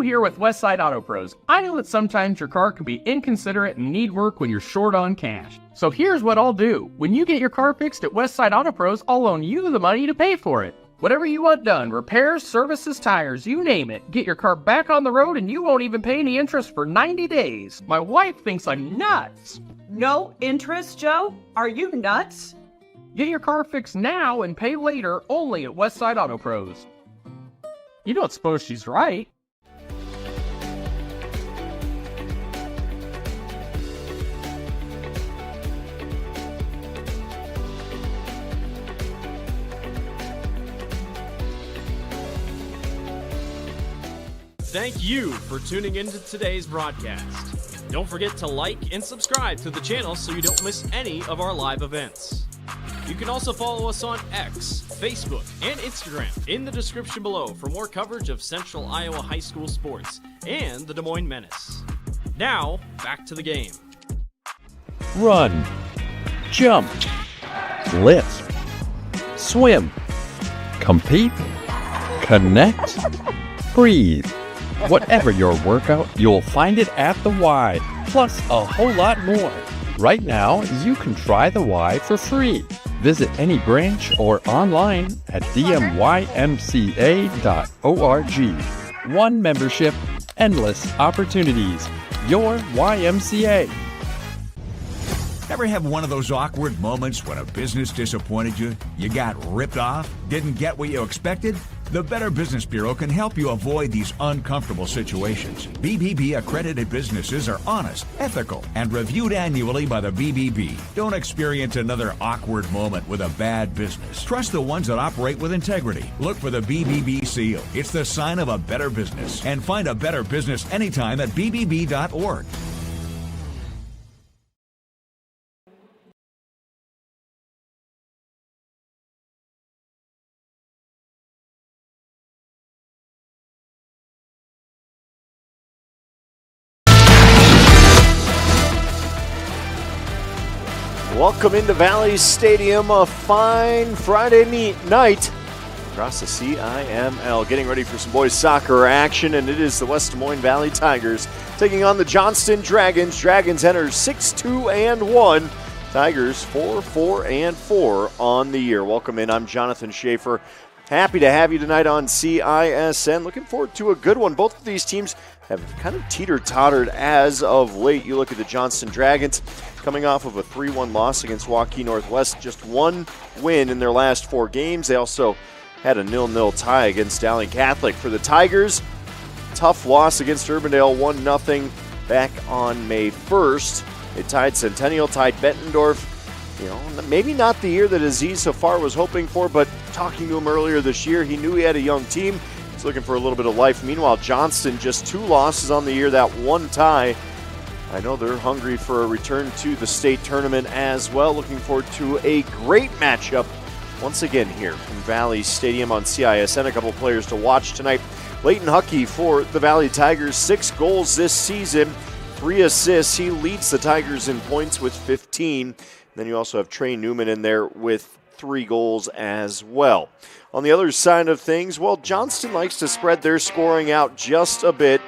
here with Westside Auto Pros. I know that sometimes your car can be inconsiderate and need work when you're short on cash. So here's what I'll do. When you get your car fixed at Westside Auto Pros, I'll loan you the money to pay for it. Whatever you want done, repairs, services, tires, you name it. Get your car back on the road and you won't even pay any interest for 90 days. My wife thinks I'm nuts. No interest, Joe? Are you nuts? Get your car fixed now and pay later only at Westside Auto Pros. You don't suppose she's right? Thank you for tuning into today's broadcast. Don't forget to like and subscribe to the channel so you don't miss any of our live events. You can also follow us on X, Facebook, and Instagram in the description below for more coverage of Central Iowa high school sports and the Des Moines Menace. Now, back to the game. Run, jump, lift, swim, compete, connect, breathe. Whatever your workout, you'll find it at the Y, plus a whole lot more. Right now, you can try the Y for free. Visit any branch or online at dmymca.org. One membership, endless opportunities. Your YMCA. Ever have one of those awkward moments when a business disappointed you? You got ripped off? Didn't get what you expected? The Better Business Bureau can help you avoid these uncomfortable situations. BBB accredited businesses are honest, ethical, and reviewed annually by the BBB. Don't experience another awkward moment with a bad business. Trust the ones that operate with integrity. Look for the BBB seal. It's the sign of a better business. And find a better business anytime at bbb.org. Welcome into Valley Stadium, a fine Friday night across the CIML. Getting ready for some boys soccer action, and it is the West Des Moines Valley Tigers taking on the Johnston Dragons. Dragons enter 6-2-1. Tigers 4-4-4 on the year. Welcome in. I'm Jonathan Schaefer. Happy to have you tonight on CISN. Looking forward to a good one. Both of these teams have kind of teeter-tottered as of late. You look at the Johnston Dragons coming off of a 3-1 loss against Waukee Northwest, just one win in their last 4 games. They also had a 0-0 tie against Dowling Catholic. For the Tigers, tough loss against Urbandale, 1-0 back on May 1st. They tied Centennial, tied Bettendorf. You know, maybe not the year that Aziz so far was hoping for, but talking to him earlier this year, he knew he had a young team. He's looking for a little bit of life. Meanwhile, Johnston, just 2 losses on the year, that 1 tie. I know they're hungry for a return to the state tournament as well. Looking forward to a great matchup once again here from Valley Stadium on CISN. A couple players to watch tonight. Leighton Huckey for the Valley Tigers, 6 goals this season, 3 assists. He leads the Tigers in points with 15. Then you also have Trey Newman in there with 3 goals as well. On the other side of things, well, Johnston likes to spread their scoring out just a bit.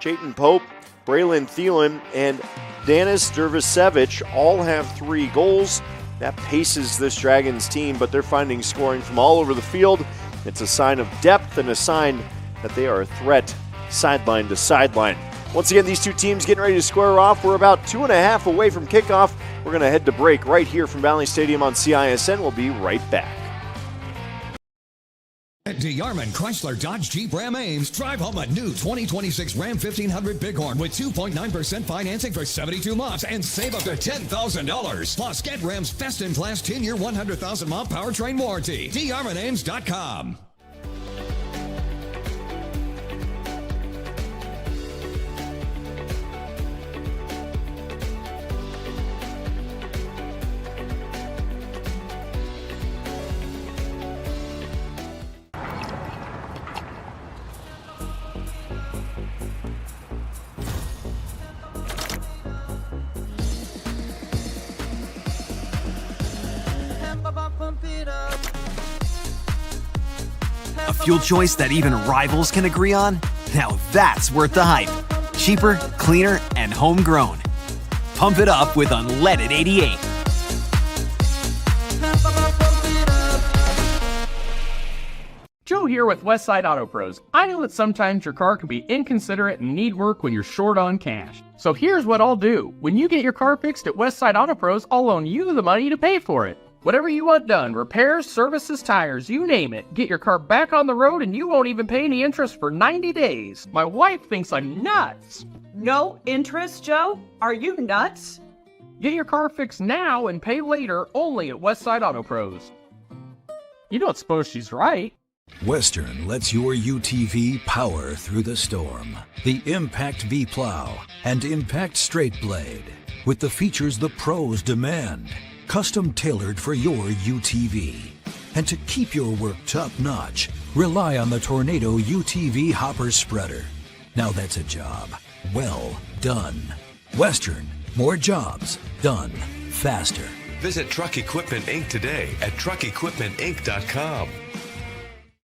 Chayton Pope, Braylon Thielen, and Danis Dervisevich all have 3 goals. That paces this Dragons team, but they're finding scoring from all over the field. It's a sign of depth and a sign that they are a threat sideline to sideline. Once again, these two teams getting ready to square off. We're about 2.5 away from kickoff. We're going to head to break right here from Valley Stadium on CISN. We'll be right back. At DeYarman Chrysler Dodge Jeep Ram Ames, drive home a new 2026 Ram 1500 Bighorn with 2.9% financing for 72 months and save up to $10,000. Plus, get Ram's best-in-class 10-year, 100,000-mile powertrain warranty. DeYarmanAmes.com. A fuel choice that even rivals can agree on? Now that's worth the hype. Cheaper, cleaner, and homegrown. Pump it up with unleaded 88. Joe here with Westside Auto Pros. I know that sometimes your car can be inconsiderate and need work when you're short on cash. So here's what I'll do. When you get your car fixed at Westside Auto Pros, I'll loan you the money to pay for it. Whatever you want done, repairs, services, tires, you name it. Get your car back on the road and you won't even pay any interest for 90 days. My wife thinks I'm nuts. No interest, Joe? Are you nuts? Get your car fixed now and pay later only at Westside Auto Pros. You don't suppose she's right? Western lets your UTV power through the storm. The Impact V Plow and Impact Straight Blade, with the features the pros demand. Custom tailored for your UTV. And to keep your work top notch, rely on the Tornado UTV Hopper Spreader. Now that's a job well done. Western, more jobs done faster. Visit Truck Equipment Inc. today at truckequipmentinc.com.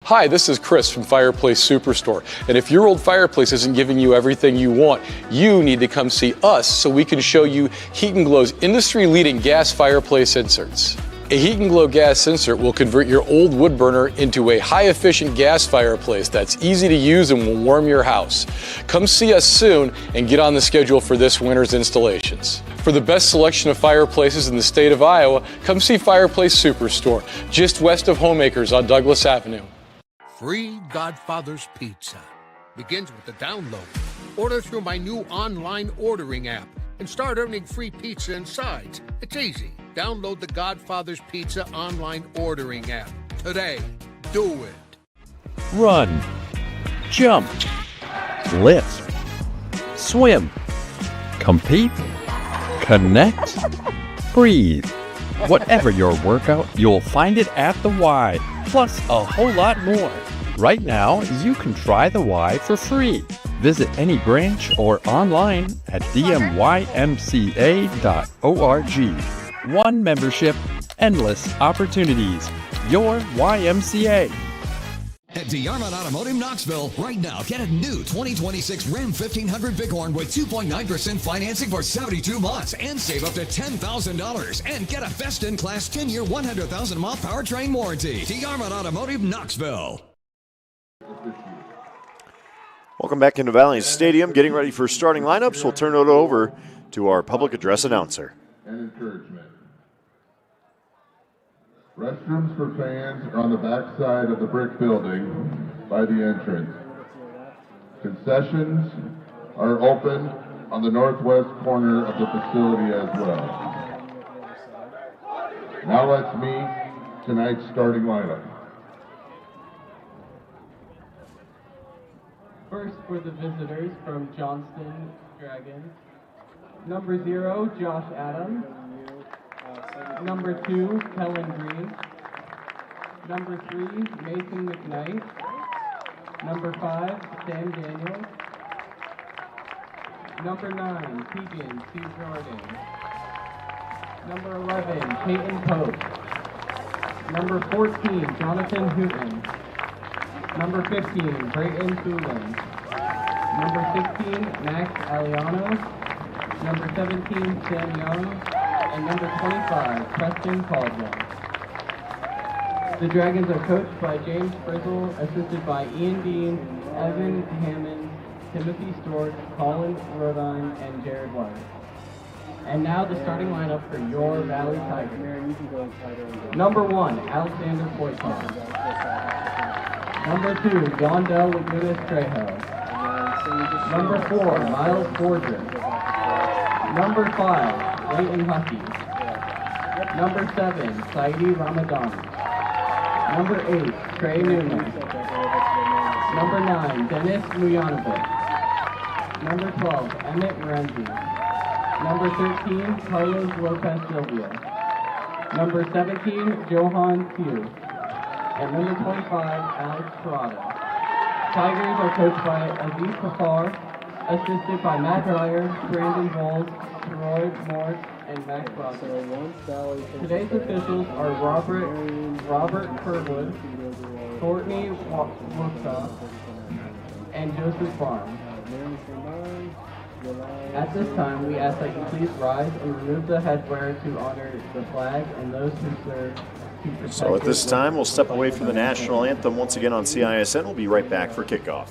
Hi, this is Chris from Fireplace Superstore. And if your old fireplace isn't giving you everything you want, you need to come see us so we can show you Heat and Glow's industry-leading gas fireplace inserts. A Heat and Glow gas insert will convert your old wood burner into a high-efficient gas fireplace that's easy to use and will warm your house. Come see us soon and get on the schedule for this winter's installations. For the best selection of fireplaces in the state of Iowa, come see Fireplace Superstore, just west of Homeacres on Douglas Avenue. Free Godfather's Pizza begins with the download. Order through my new online ordering app and start earning free pizza and sides. It's easy. Download the Godfather's Pizza online ordering app today. Do it. Run, jump, lift, swim, compete, connect, breathe. Whatever your workout, you'll find it at the Y, plus a whole lot more. Right now, you can try the Y for free. Visit any branch or online at dmymca.org. One membership, endless opportunities. Your YMCA. At DeArmond Automotive Knoxville, right now, get a new 2026 Ram 1500 Bighorn with 2.9% financing for 72 months and save up to $10,000 and get a best-in-class 10-year, 100,000-mile powertrain warranty. DeArmond Automotive Knoxville. Welcome back into Valley Stadium. Getting ready for starting lineups. We'll turn it over to our public address announcer. And encouragement. Restrooms for fans are on the back side of the brick building by the entrance. Concessions are open on the northwest corner of the facility as well. Now let's meet tonight's starting lineup. First for the visitors from Johnston Dragons. Number 0, Josh Adams. Number 2, Kellen Green. Number 3, Mason McKnight. Number 5, Sam Daniels. Number 9, Keegan C. Jordan. Number 11, Peyton Pope. Number 14, Jonathan Hooten. Number 15, Brayton Thulin. Number 16, Max Aliano. Number 17, Sam Young. And number 25, Preston Caldwell. The Dragons are coached by James Frizzle, assisted by Ian Dean, Evan Hammond, Timothy Stork, Colin Rodine, and Jared White. And now the starting lineup for your Valley Tigers. Number 1, Alexander Poitras. Number 2, Wanda Lagunas Trejo. Number 4, Miles Fordred. Number 5, Leighton Huckey. Number 7, Saidi Ramadani. Number 8, Trey Newman. Number 9, Dennis Mujanovic. Number 12, Emmett Renzi. Number 13, Carlos Lopez Silvia. Number 17, Johan Pugh. And number 25, Alex Parada. Tigers are coached by Aziz Kafar, assisted by Matt Dreyer, Brandon Bowles, Troy Morse, and Max Rosser. Today's officials are Robert Kerwood, Courtney Woodcock, and Joseph Farm. At this time, we ask that you please rise and remove the headwear to honor the flag and those who serve. So at this time, we'll step away from the national anthem once again on CISN. We'll be right back for kickoff.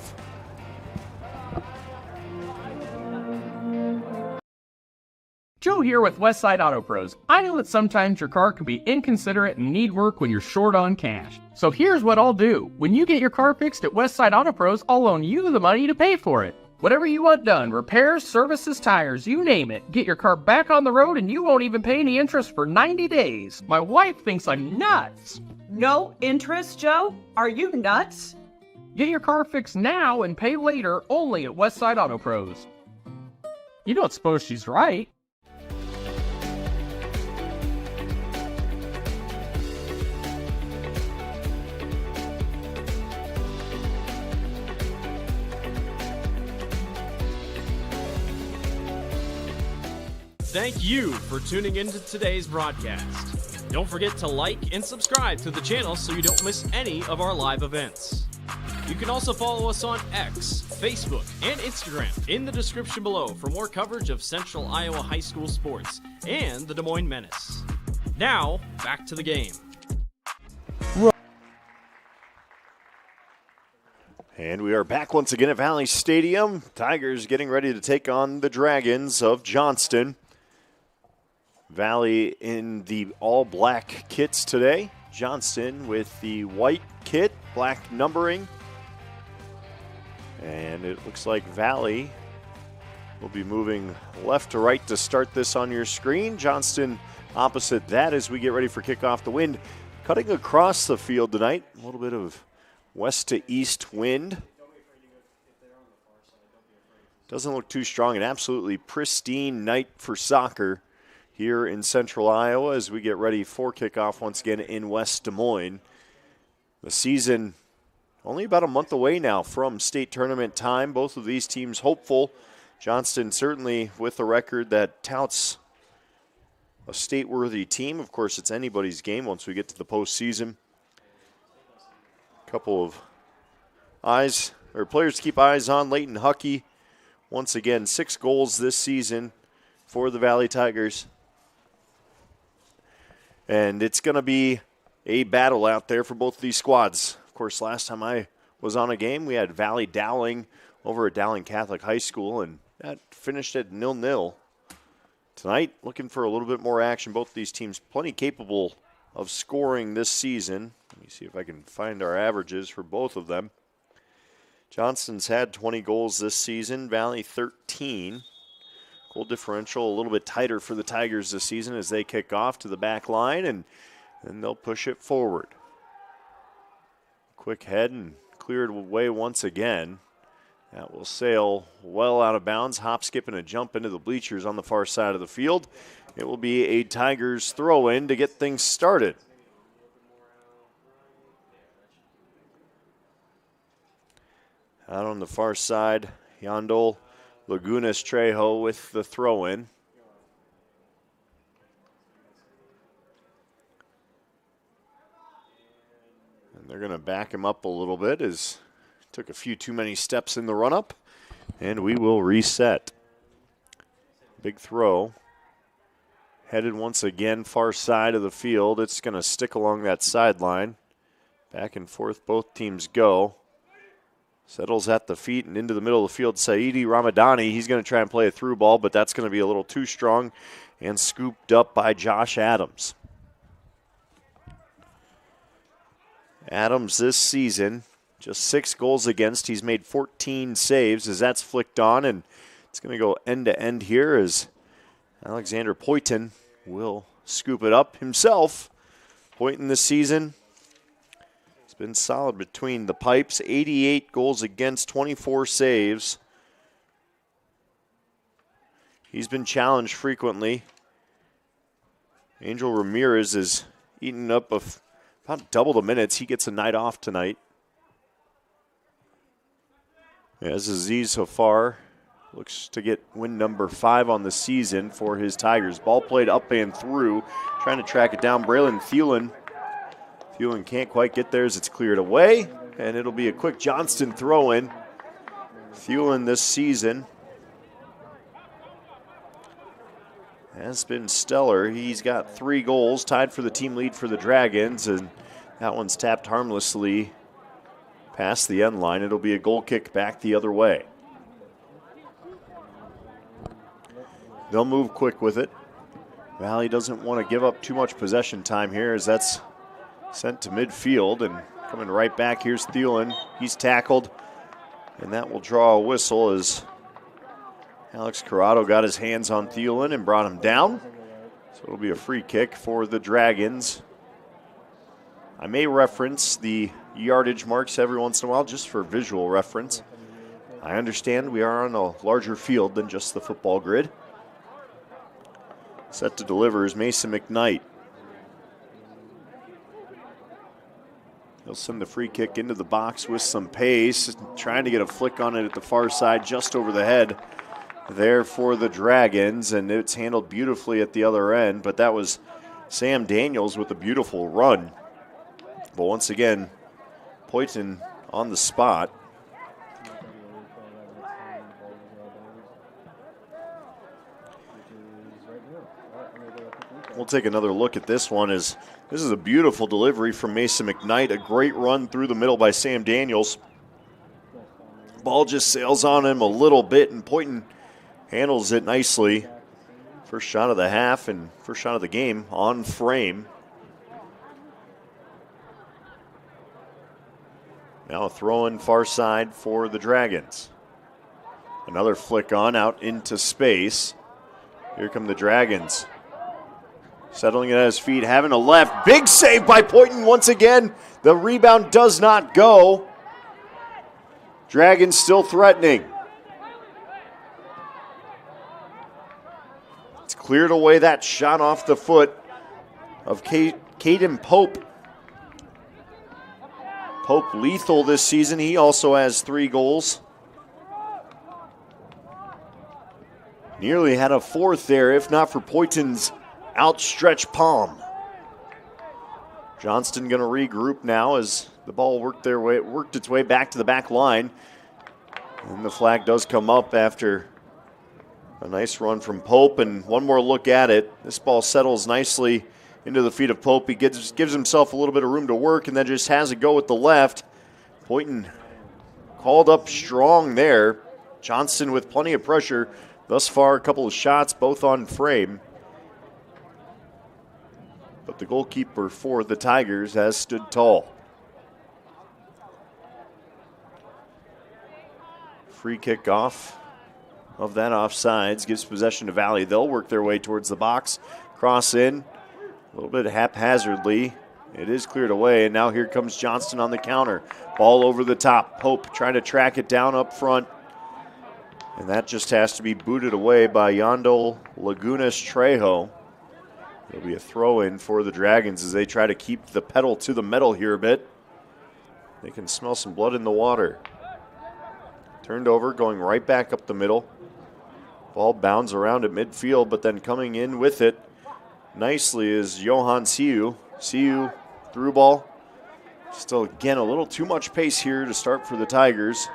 Joe here with Westside Auto Pros. I know that sometimes your car can be inconsiderate and need work when you're short on cash. So here's what I'll do. When you get your car fixed at Westside Auto Pros, I'll loan you the money to pay for it. Whatever you want done, repairs, services, tires, you name it. Get your car back on the road and you won't even pay any interest for 90 days. My wife thinks I'm nuts. No interest, Joe? Are you nuts? Get your car fixed now and pay later only at Westside Auto Pros. You don't suppose she's right? Thank you for tuning into today's broadcast. Don't forget to like and subscribe to the channel so you don't miss any of our live events. You can also follow us on X, Facebook, and Instagram in the description below for more coverage of Central Iowa High School sports and the Des Moines Menace. Now, back to the game. And we are back once again at Valley Stadium. Tigers getting ready to take on the Dragons of Johnston. Valley in the all-black kits today. Johnston with the white kit, black numbering. And it looks like Valley will be moving left to right to start this on your screen. Johnston opposite that as we get ready for kickoff. The wind cutting across the field tonight. A little bit of west to east wind. Doesn't look too strong. An absolutely pristine night for soccer here in Central Iowa as we get ready for kickoff once again in West Des Moines. The season only about a month away now from state tournament time. Both of these teams hopeful. Johnston certainly with a record that touts a state-worthy team. Of course, it's anybody's game once we get to the postseason. A couple of players to keep eyes on. Leighton Huckey, once again, 6 goals this season for the Valley Tigers. And it's going to be a battle out there for both of these squads. Of course, last time I was on a game, we had Valley Dowling over at Dowling Catholic High School, and that finished at 0-0. Tonight, looking for a little bit more action. Both of these teams plenty capable of scoring this season. Let me see if I can find our averages for both of them. Johnston's had 20 goals this season, Valley 13. Goal differential a little bit tighter for the Tigers this season as they kick off to the back line, and then they'll push it forward. Quick head and cleared away once again. That will sail well out of bounds. Hop, skip, and a jump into the bleachers on the far side of the field. It will be a Tigers throw-in to get things started. Out on the far side, Yandol Lagunas Trejo with the throw-in. And they're going to back him up a little bit as took a few too many steps in the run-up. And we will reset. Big throw. Headed once again far side of the field. It's going to stick along that sideline. Back and forth both teams go. Settles at the feet and into the middle of the field. Saidi Ramadani, he's going to try and play a through ball, but that's going to be a little too strong and scooped up by Josh Adams. Adams this season, just 6 goals against. He's made 14 saves as that's flicked on, and it's going to go end to end here as Alexander Poyton will scoop it up himself. Poyton this season, it's been solid between the pipes. 88 goals against, 24 saves. He's been challenged frequently. Angel Ramirez is eating up about double the minutes. He gets a night off tonight. As Aziz Hafar looks to get win number 5 on the season for his Tigers. Ball played up and through, trying to track it down. Braylon Thielen. Thielen can't quite get there as it's cleared away, and it'll be a quick Johnston throw-in. Thielen this season has been stellar. He's got 3 goals, tied for the team lead for the Dragons, and that one's tapped harmlessly past the end line. It'll be a goal kick back the other way. They'll move quick with it. Valley doesn't want to give up too much possession time here as that's sent to midfield, and coming right back, here's Thielen. He's tackled, and that will draw a whistle as Alex Corrado got his hands on Thielen and brought him down. So it'll be a free kick for the Dragons. I may reference the yardage marks every once in a while just for visual reference. I understand we are on a larger field than just the football grid. Set to deliver is Mason McKnight. He'll send the free kick into the box with some pace, trying to get a flick on it at the far side, just over the head there for the Dragons, and it's handled beautifully at the other end, but that was Sam Daniels with a beautiful run. But once again, Poyton on the spot. We'll take another look at this one as this is a beautiful delivery from Mason McKnight. A great run through the middle by Sam Daniels. Ball just sails on him a little bit, and Poyton handles it nicely. First shot of the half and first shot of the game on frame. Now a throw in far side for the Dragons. Another flick on out into space. Here come the Dragons. Settling it at his feet, having a left. Big save by Poyton once again. The rebound does not go. Dragons still threatening. It's cleared away that shot off the foot of Caden Pope. Pope lethal this season. He also has 3 goals. Nearly had a 4th there, if not for Poyton's outstretched palm. Johnston going to regroup now as the ball worked its way back to the back line. And the flag does come up after a nice run from Pope. And one more look at it. This ball settles nicely into the feet of Pope. He gives himself a little bit of room to work and then just has a go with the left. Poyton called up strong there. Johnston with plenty of pressure. Thus far, a couple of shots, both on frame. But the goalkeeper for the Tigers has stood tall. Free kick off of that offsides gives possession to Valley. They'll work their way towards the box. Cross in a little bit haphazardly. It is cleared away, and now here comes Johnston on the counter. Ball over the top. Pope trying to track it down up front. And that just has to be booted away by Yandel Lagunas Trejo. It'll be a throw-in for the Dragons as they try to keep the pedal to the metal here a bit. They can smell some blood in the water. Turned over, going right back up the middle. Ball bounds around at midfield, but then coming in with it nicely is Johan Siu. Siu through ball. Still, again, a little too much pace here to start for the Tigers.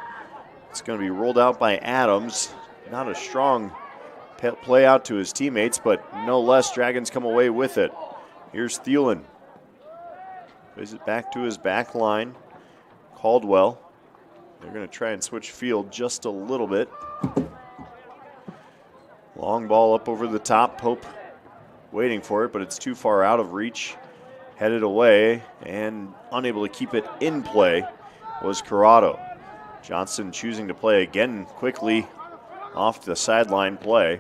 It's going to be rolled out by Adams. Not a strong play out to his teammates, but no less, Dragons come away with it. Here's Thielen. Plays it back to his back line. Caldwell. They're going to try and switch field just a little bit. Long ball up over the top. Pope waiting for it, but it's too far out of reach. Headed away and unable to keep it in play was Corrado. Johnston choosing to play again quickly off the sideline play.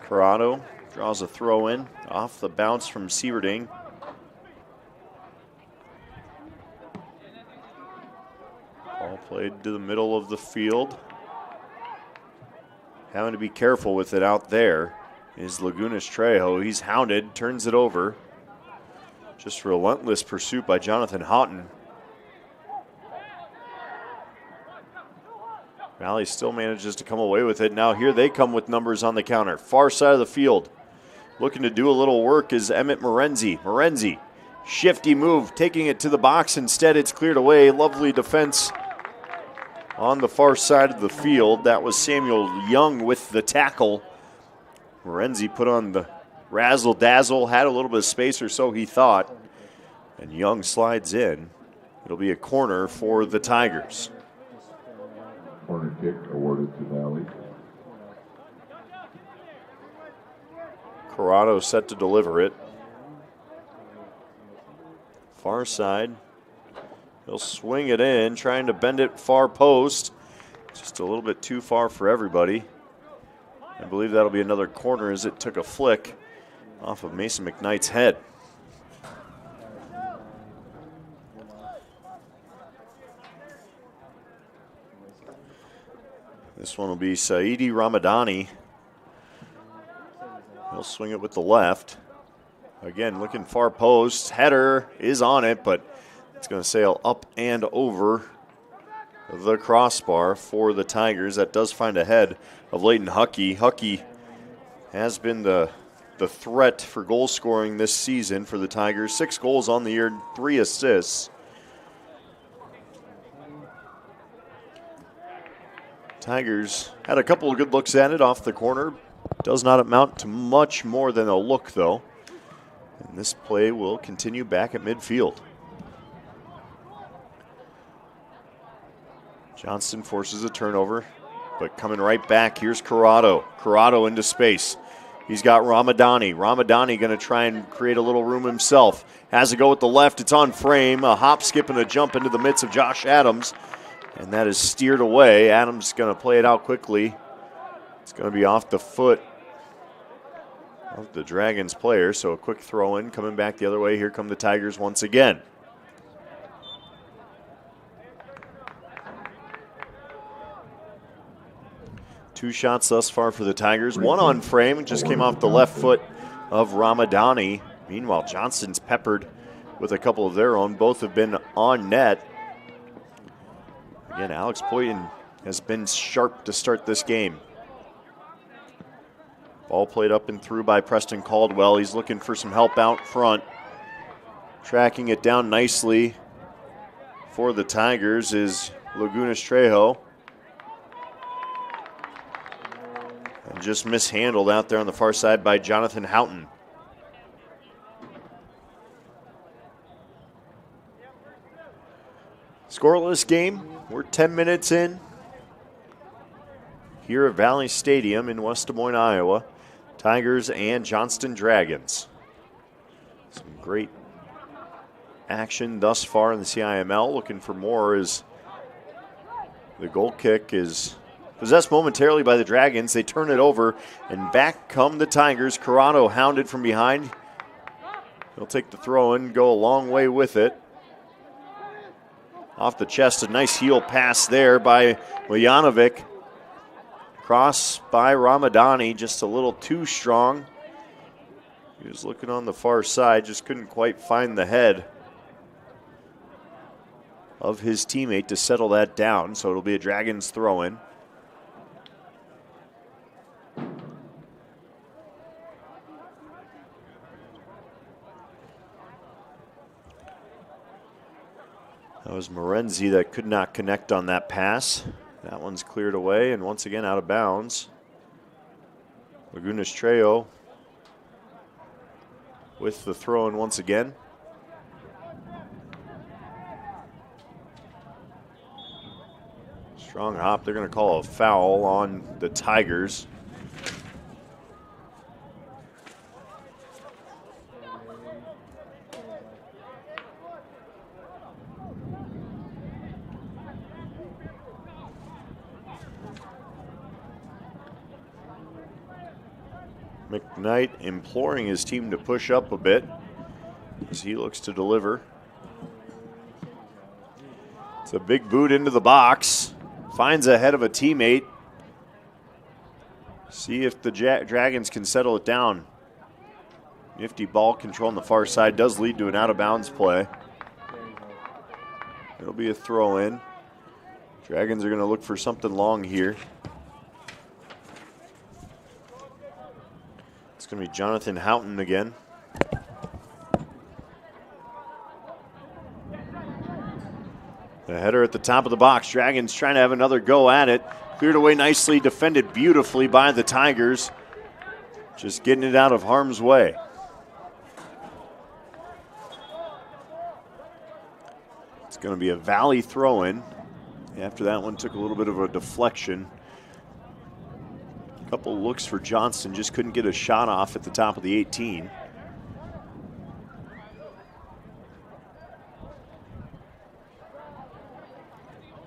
Corrado draws a throw in off the bounce from Sieverding. Ball played to the middle of the field. Having to be careful with it out there is Lagunas Trejo. He's hounded, turns it over. Just relentless pursuit by Jonathan Houghton. Valley still manages to come away with it. Now here they come with numbers on the counter. Far side of the field. Looking to do a little work is Emmett Morenzi. Morenzi, shifty move, taking it to the box. Instead, it's cleared away. Lovely defense on the far side of the field. That was Samuel Young with the tackle. Morenzi put on the razzle-dazzle, had a little bit of space or so he thought, and Young slides in. It'll be a corner for the Tigers. Corner kick awarded to Valley. Corrado set to deliver it. Far side. He'll swing it in, trying to bend it far post. Just a little bit too far for everybody. I believe that'll be another corner as it took a flick off of Mason McKnight's head. This one will be Saidi Ramadani. He'll swing it with the left. Again, looking far post. Header is on it, but it's going to sail up and over the crossbar for the Tigers. That does find a head of Leighton Huckey. Huckey has been the threat for goal scoring this season for the Tigers. 6 goals on the year, 3 assists. Tigers had a couple of good looks at it off the corner. Does not amount to much more than a look, though. And this play will continue back at midfield. Johnston forces a turnover, but coming right back, here's Corrado. Corrado into space. He's got Ramadani. Ramadani going to try and create a little room himself. Has to go with the left. It's on frame. A hop, skip, and a jump into the midst of Josh Adams. And that is steered away. Adams going to play it out quickly. It's going to be off the foot of the Dragons player. So a quick throw in coming back the other way. Here come the Tigers once again. Two shots thus far for the Tigers. One on frame, just came off the left foot of Ramadani. Meanwhile, Johnston's peppered with a couple of their own. Both have been on net. Again, Alex Poyton has been sharp to start this game. Ball played up and through by Preston Caldwell. He's looking for some help out front. Tracking it down nicely for the Tigers is Lagunas Trejo. And just mishandled out there on the far side by Jonathan Houghton. Scoreless game. We're 10 minutes in here at Valley Stadium in West Des Moines, Iowa. Tigers and Johnston Dragons. Some great action thus far in the CIML. Looking for more as the goal kick is possessed momentarily by the Dragons. They turn it over, and back come the Tigers. Corrado hounded from behind. He'll take the throw in, go a long way with it. Off the chest, a nice heel pass there by Miljanovic. Cross by Ramadani, just a little too strong. He was looking on the far side, just couldn't quite find the head of his teammate to settle that down, so it'll be a Dragons throw-in. That was Morenzi that could not connect on that pass. That one's cleared away and once again out of bounds. Lagunas Trejo with the throw in once again. Strong hop. They're going to call a foul on the Tigers. McKnight imploring his team to push up a bit as he looks to deliver. It's a big boot into the box. Finds ahead of a teammate. See if the Dragons can settle it down. Nifty ball control on the far side does lead to an out-of-bounds play. It'll be a throw-in. Dragons are going to look for something long here. It's going to be Jonathan Houghton again. The header at the top of the box. Dragons trying to have another go at it. Cleared away nicely, defended beautifully by the Tigers. Just getting it out of harm's way. It's going to be a Valley throw-in. After that one took a little bit of a deflection. A couple looks for Johnston, just couldn't get a shot off at the top of the 18.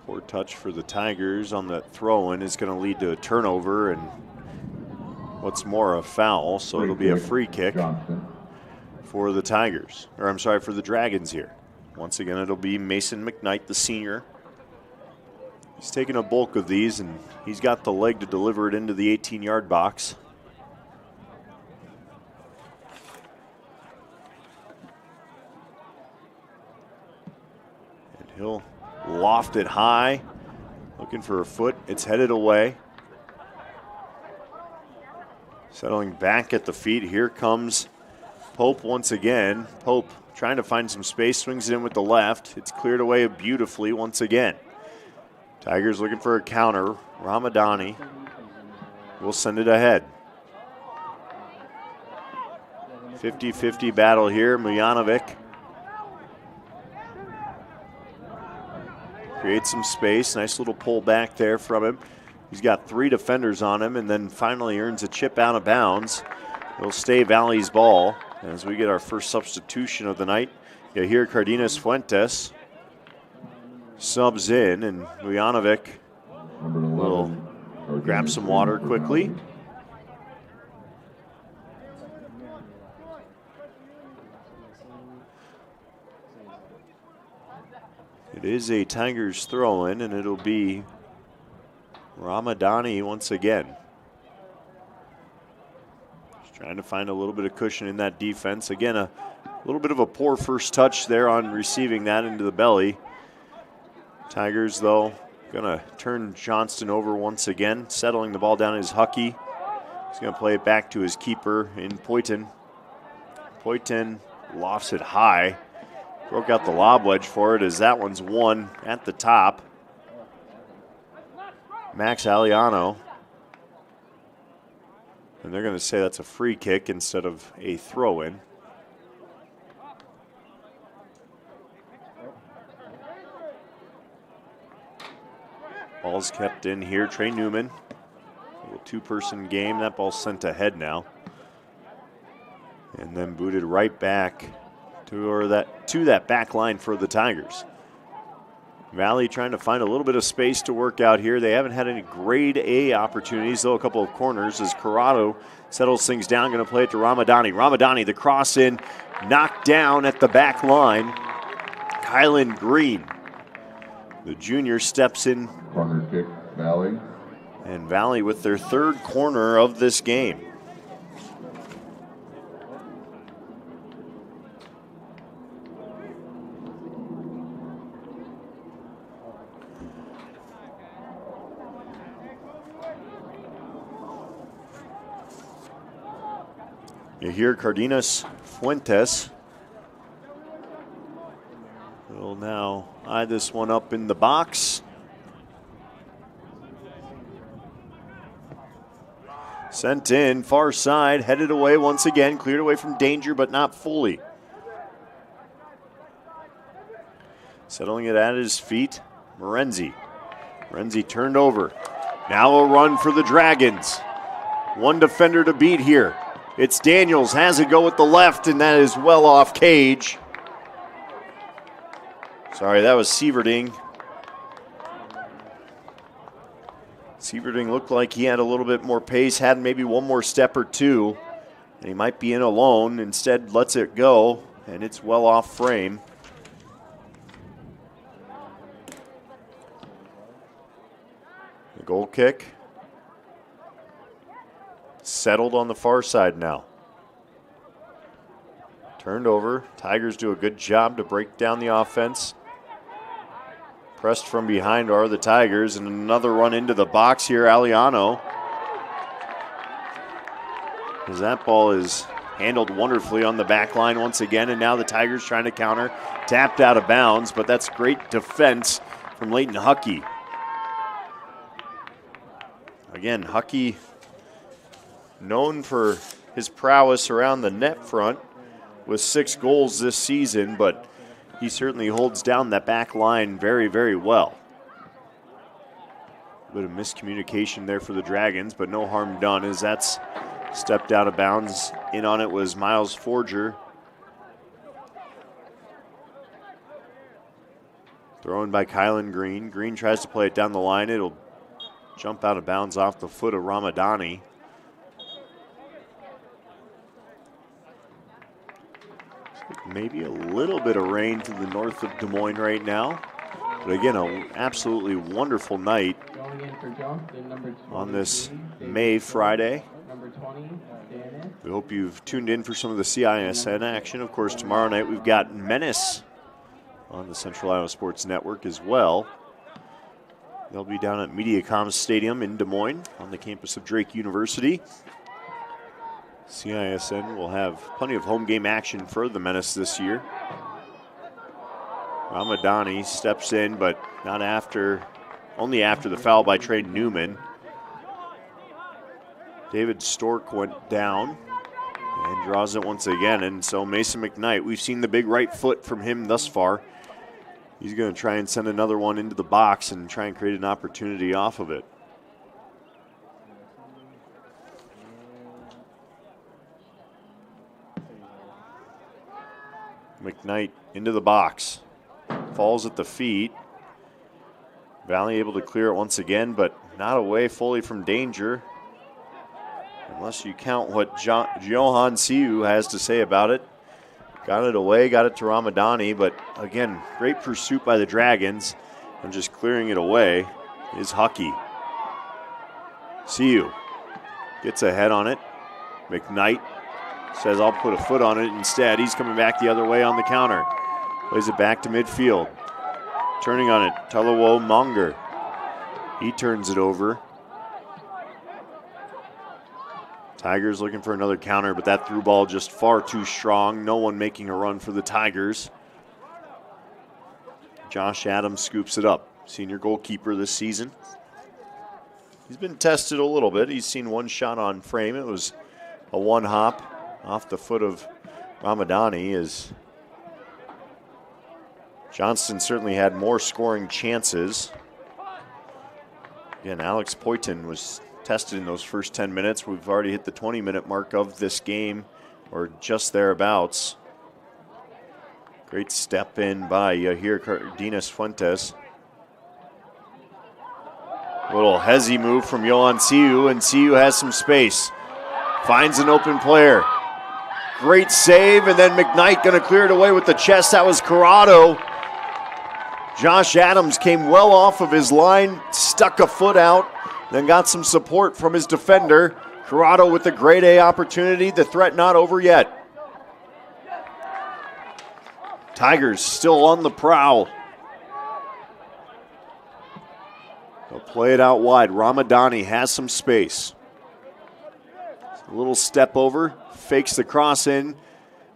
Poor touch for the Tigers on that throw-in is going to lead to a turnover and what's more, a foul. So it'll be a free kick for the Tigers, or I'm sorry, for the Dragons here. Once again, it'll be Mason McKnight, the senior. He's taking a bulk of these, and he's got the leg to deliver it into the 18-yard box. And he'll loft it high, looking for a foot. It's headed away. Settling back at the feet. Here comes Pope once again. Pope trying to find some space, swings it in with the left. It's cleared away beautifully once again. Tigers looking for a counter. Ramadani will send it ahead. 50-50 battle here. Mujanovic creates some space. Nice little pull back there from him. He's got 3 defenders on him and then finally earns a chip out of bounds. It'll stay Valley's ball as we get our first substitution of the night. You hear Cardenas Fuentes subs in, and Mujanovic will grab some water quickly. It is a Tigers throw-in, and it'll be Ramadani once again. Just trying to find a little bit of cushion in that defense. Again, a little bit of a poor first touch there on receiving that into the belly. Tigers, though, going to turn Johnston over once again, settling the ball down is Huckey. He's going to play it back to his keeper in Poyton. Poyton lofts it high. Broke out the lob wedge for it as that one's won at the top. Max Aliano. And they're going to say that's a free kick instead of a throw-in. Ball's kept in here. Trey Newman. A little 2-person game. That ball's sent ahead now. And then booted right back to that back line for the Tigers. Valley trying to find a little bit of space to work out here. They haven't had any grade A opportunities, though a couple of corners as Corrado settles things down. Going to play it to Ramadani. Ramadani, the cross in, knocked down at the back line. Kylan Green, the junior, steps in. Corner kick, Valley. And Valley with their 3rd corner of this game. You hear Cardenas Fuentes will now eye this one up in the box. Sent in, far side, headed away once again, cleared away from danger, but not fully. Settling it at his feet, Morenzi. Morenzi turned over. Now a run for the Dragons. One defender to beat here. It's Daniels, has it go with the left, and that is well off cage. Sorry, that was Sieverding. Sieverding looked like he had a little bit more pace, had maybe one more step or two, and he might be in alone. Instead, lets it go, and it's well off frame. The goal kick. Settled on the far side now. Turned over. Tigers do a good job to break down the offense. Pressed from behind are the Tigers, and another run into the box here, Aliano. As that ball is handled wonderfully on the back line once again, and now the Tigers trying to counter. Tapped out of bounds, but that's great defense from Leighton Huckey. Again, Huckey known for his prowess around the net front with 6 goals this season, but he certainly holds down that back line very, very well. A bit of miscommunication there for the Dragons, but no harm done as that's stepped out of bounds. In on it was Miles Forger. Thrown by Kylan Green. Green tries to play it down the line. It'll jump out of bounds off the foot of Ramadani. Maybe a little bit of rain to the north of Des Moines right now. But again, an absolutely wonderful night on this May Friday. We hope you've tuned in for some of the CISN action. Of course, tomorrow night we've got Menace on the Central Iowa Sports Network as well. They'll be down at Mediacom Stadium in Des Moines on the campus of Drake University. CISN will have plenty of home game action for the Menace this year. Ramadani steps in, but not after, only after the foul by Trey Newman. David Stork went down and draws it once again, and so Mason McKnight, we've seen the big right foot from him thus far. He's going to try and send another one into the box and try and create an opportunity off of it. McKnight into the box. Falls at the feet. Valley able to clear it once again, but not away fully from danger. Unless you count what Johan Siu has to say about it. Got it away, got it to Ramadani, but again, great pursuit by the Dragons. And just clearing it away is Huckey. Siu gets ahead on it. McKnight says, I'll put a foot on it instead. He's coming back the other way on the counter. Plays it back to midfield. Turning on it, Tulawo Monger. He turns it over. Tigers looking for another counter, but that through ball just far too strong. No one making a run for the Tigers. Josh Adams scoops it up. Senior goalkeeper this season. He's been tested a little bit. He's seen one shot on frame. It was a one hop off the foot of Ramadani. As Johnston certainly had more scoring chances. Again, Alex Poyton was tested in those first 10 minutes. We've already hit the 20-minute mark of this game, or just thereabouts. Great step in by Yahir Cardenas Fuentes. Little hezzy move from Johan Siu, and Siu has some space. Finds an open player. Great save, and then McKnight going to clear it away with the chest. That was Corrado. Josh Adams came well off of his line, stuck a foot out, then got some support from his defender. Corrado with a grade A opportunity. The threat not over yet. Tigers still on the prowl. They'll play it out wide. Ramadani has some space. A little step over, fakes the cross in,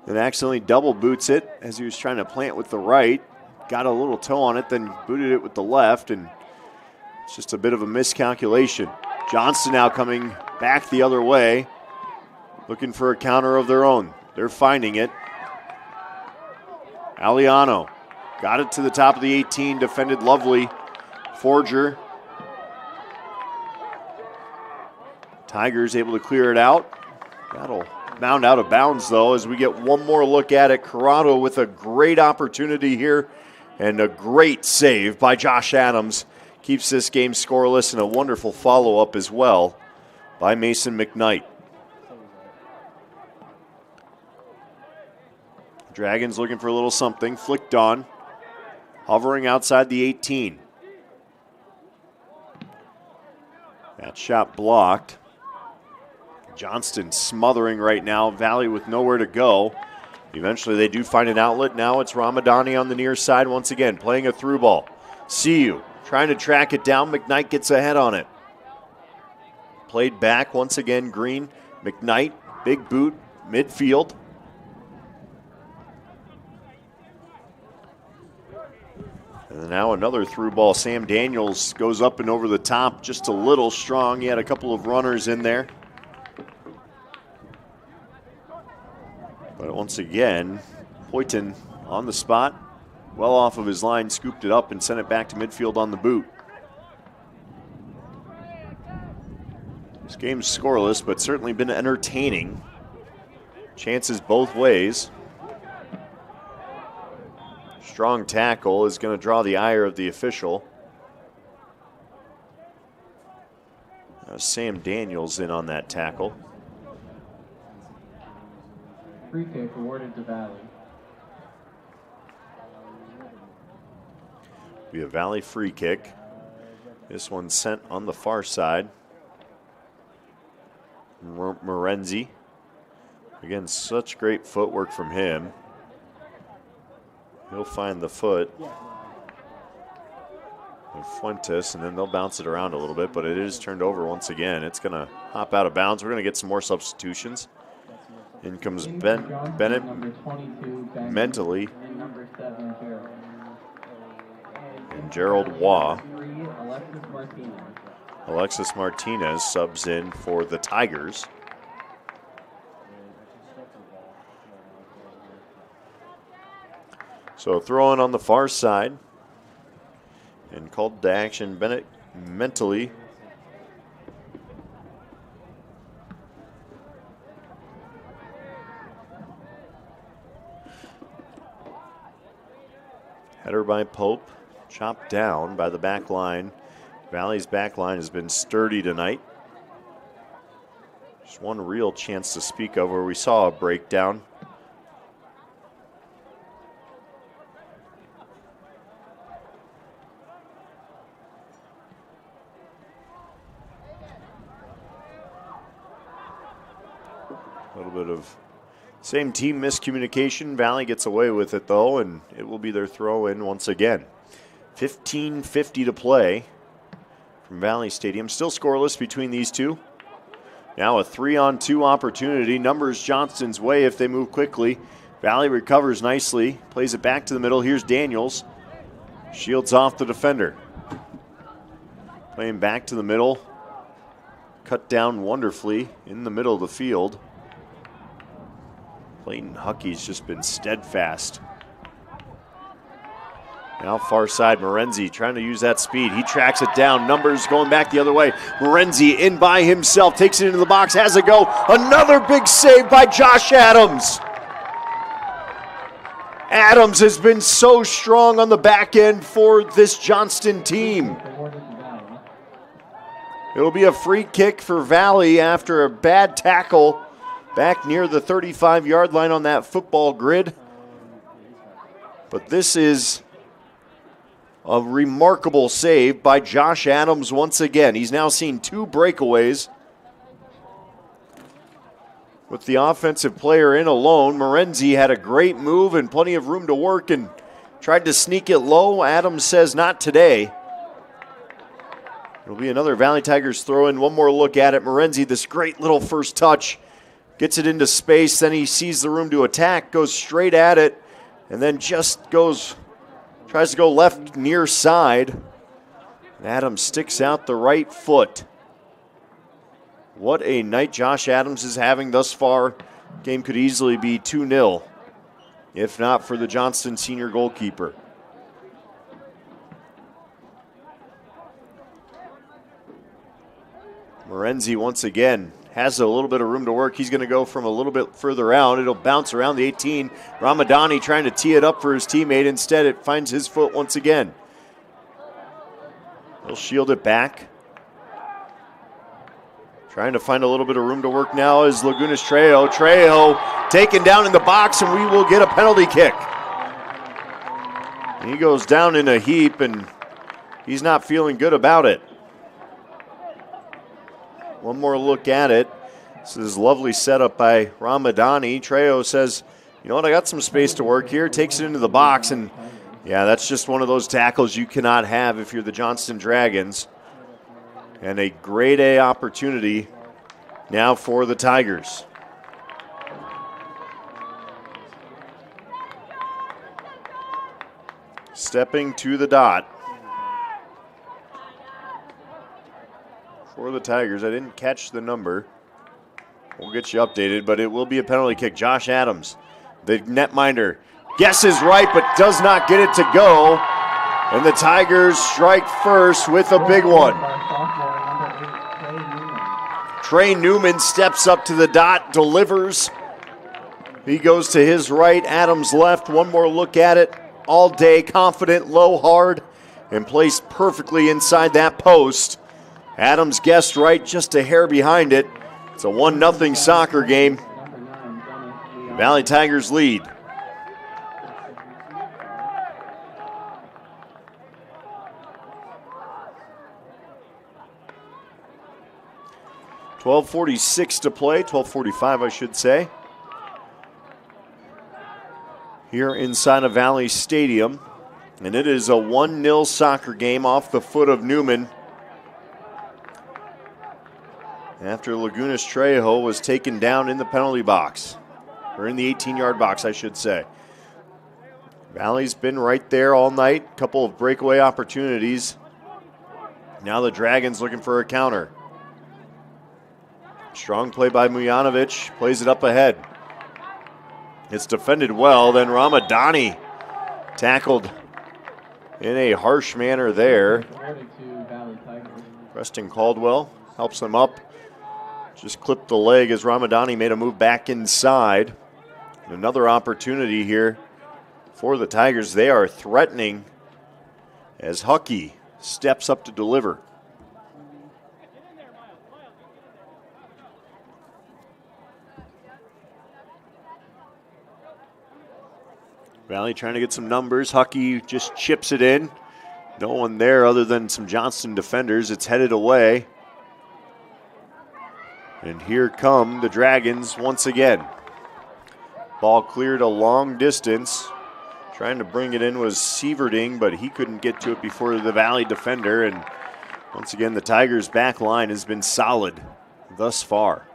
then accidentally double boots it as he was trying to plant with the right. Got a little toe on it, then booted it with the left, and it's just a bit of a miscalculation. Johnston now coming back the other way, looking for a counter of their own. They're finding it. Aliano got it to the top of the 18, defended lovely. Forger. Tigers able to clear it out. That'll bound out of bounds, though, as we get one more look at it. Corrado with a great opportunity here and a great save by Josh Adams. Keeps this game scoreless, and a wonderful follow-up as well by Mason McKnight. Dragons looking for a little something. Flicked on. Hovering outside the 18. That shot blocked. Johnston smothering right now. Valley with nowhere to go. Eventually they do find an outlet. Now it's Ramadani on the near side once again, playing a through ball. Siu trying to track it down. McKnight gets ahead on it. Played back once again. Green. McKnight, big boot, midfield. And now another through ball. Sam Daniels goes up and over the top just a little strong. He had a couple of runners in there. But once again, Hoyton on the spot, well off of his line, scooped it up and sent it back to midfield on the boot. This game's scoreless, but certainly been entertaining. Chances both ways. Strong tackle is going to draw the ire of the official. Now Sam Daniels in on that tackle. Free kick awarded to Valley. Be a Valley free kick. This one sent on the far side. Morenzi. Again, such great footwork from him. He'll find the foot of Fuentes, and then they'll bounce it around a little bit, but it is turned over once again. It's going to hop out of bounds. We're going to get some more substitutions. In comes Bennett mentally. And Gerald Waugh. Alexis Martinez subs in for the Tigers. So throw in on the far side. And called to action, Bennett mentally. Header by Pope, chopped down by the back line. Valley's back line has been sturdy tonight. Just one real chance to speak of where we saw a breakdown. A little bit of same team miscommunication. Valley gets away with it though, and it will be their throw in once again. 15:50 to play from Valley Stadium. Still scoreless between these two. Now a 3-on-2 opportunity. Numbers Johnston's way if they move quickly. Valley recovers nicely, plays it back to the middle. Here's Daniels. Shields off the defender. Playing back to the middle. Cut down wonderfully in the middle of the field. Clayton Huckey's just been steadfast. Now far side, Morenzi trying to use that speed. He tracks it down. Numbers going back the other way. Morenzi in by himself, takes it into the box, has a go. Another big save by Josh Adams. Adams has been so strong on the back end for this Johnston team. It'll be a free kick for Valley after a bad tackle back near the 35-yard line on that football grid. But this is a remarkable save by Josh Adams once again. He's now seen 2 breakaways. With the offensive player in alone, Morenzi had a great move and plenty of room to work and tried to sneak it low. Adams says not today. It'll be another Valley Tigers throw in. One more look at it. Morenzi, this great little first touch. Gets it into space, then he sees the room to attack, goes straight at it, and then just tries to go left near side. Adams sticks out the right foot. What a night Josh Adams is having thus far. Game could easily be 2-0, if not for the Johnston senior goalkeeper. Morenzi once again has a little bit of room to work. He's going to go from a little bit further out. It'll bounce around the 18. Ramadani trying to tee it up for his teammate. Instead, it finds his foot once again. He'll shield it back. Trying to find a little bit of room to work now is Lagunas Trejo. Trejo taken down in the box, and we will get a penalty kick. He goes down in a heap, and he's not feeling good about it. One more look at it. This is lovely setup by Ramadani. Trejo says, you know what, I got some space to work here. Takes it into the box, and yeah, that's just one of those tackles you cannot have if you're the Johnston Dragons. And a grade A opportunity now for the Tigers. stepping to the dot for the Tigers. I didn't catch the number. We'll get you updated, but it will be a penalty kick. Josh Adams, the netminder, guesses right but does not get it to go. And the Tigers strike first with a big one. Trey Newman steps up to the dot, delivers. He goes to his right, Adams left. One more look at it. All day, confident, low, hard, and placed perfectly inside that post. Adams guessed right, just a hair behind it. It's a 1-0 soccer game. Valley Tigers lead. .12:46 to play, 12:45 I should say. Here inside of Valley Stadium. And it is a 1-0 soccer game off the foot of Newman. After Lagunas Trejo was taken down in the penalty box. Or in the 18-yard box, I should say. Valley's been right there all night. Couple of breakaway opportunities. Now the Dragons looking for a counter. Strong play by Mujanovic. Plays it up ahead. It's defended well. Then Ramadani tackled in a harsh manner there. Preston Caldwell helps them up. Just clipped the leg as Ramadani made a move back inside. Another opportunity here for the Tigers. They are threatening as Huckey steps up to deliver. Valley trying to get some numbers. Huckey just chips it in. No one there other than some Johnston defenders. It's headed away. And here come the Dragons once again. Ball cleared a long distance. Trying to bring it in was Sieverding, but he couldn't get to it before the Valley defender. And once again, the Tigers' back line has been solid thus far.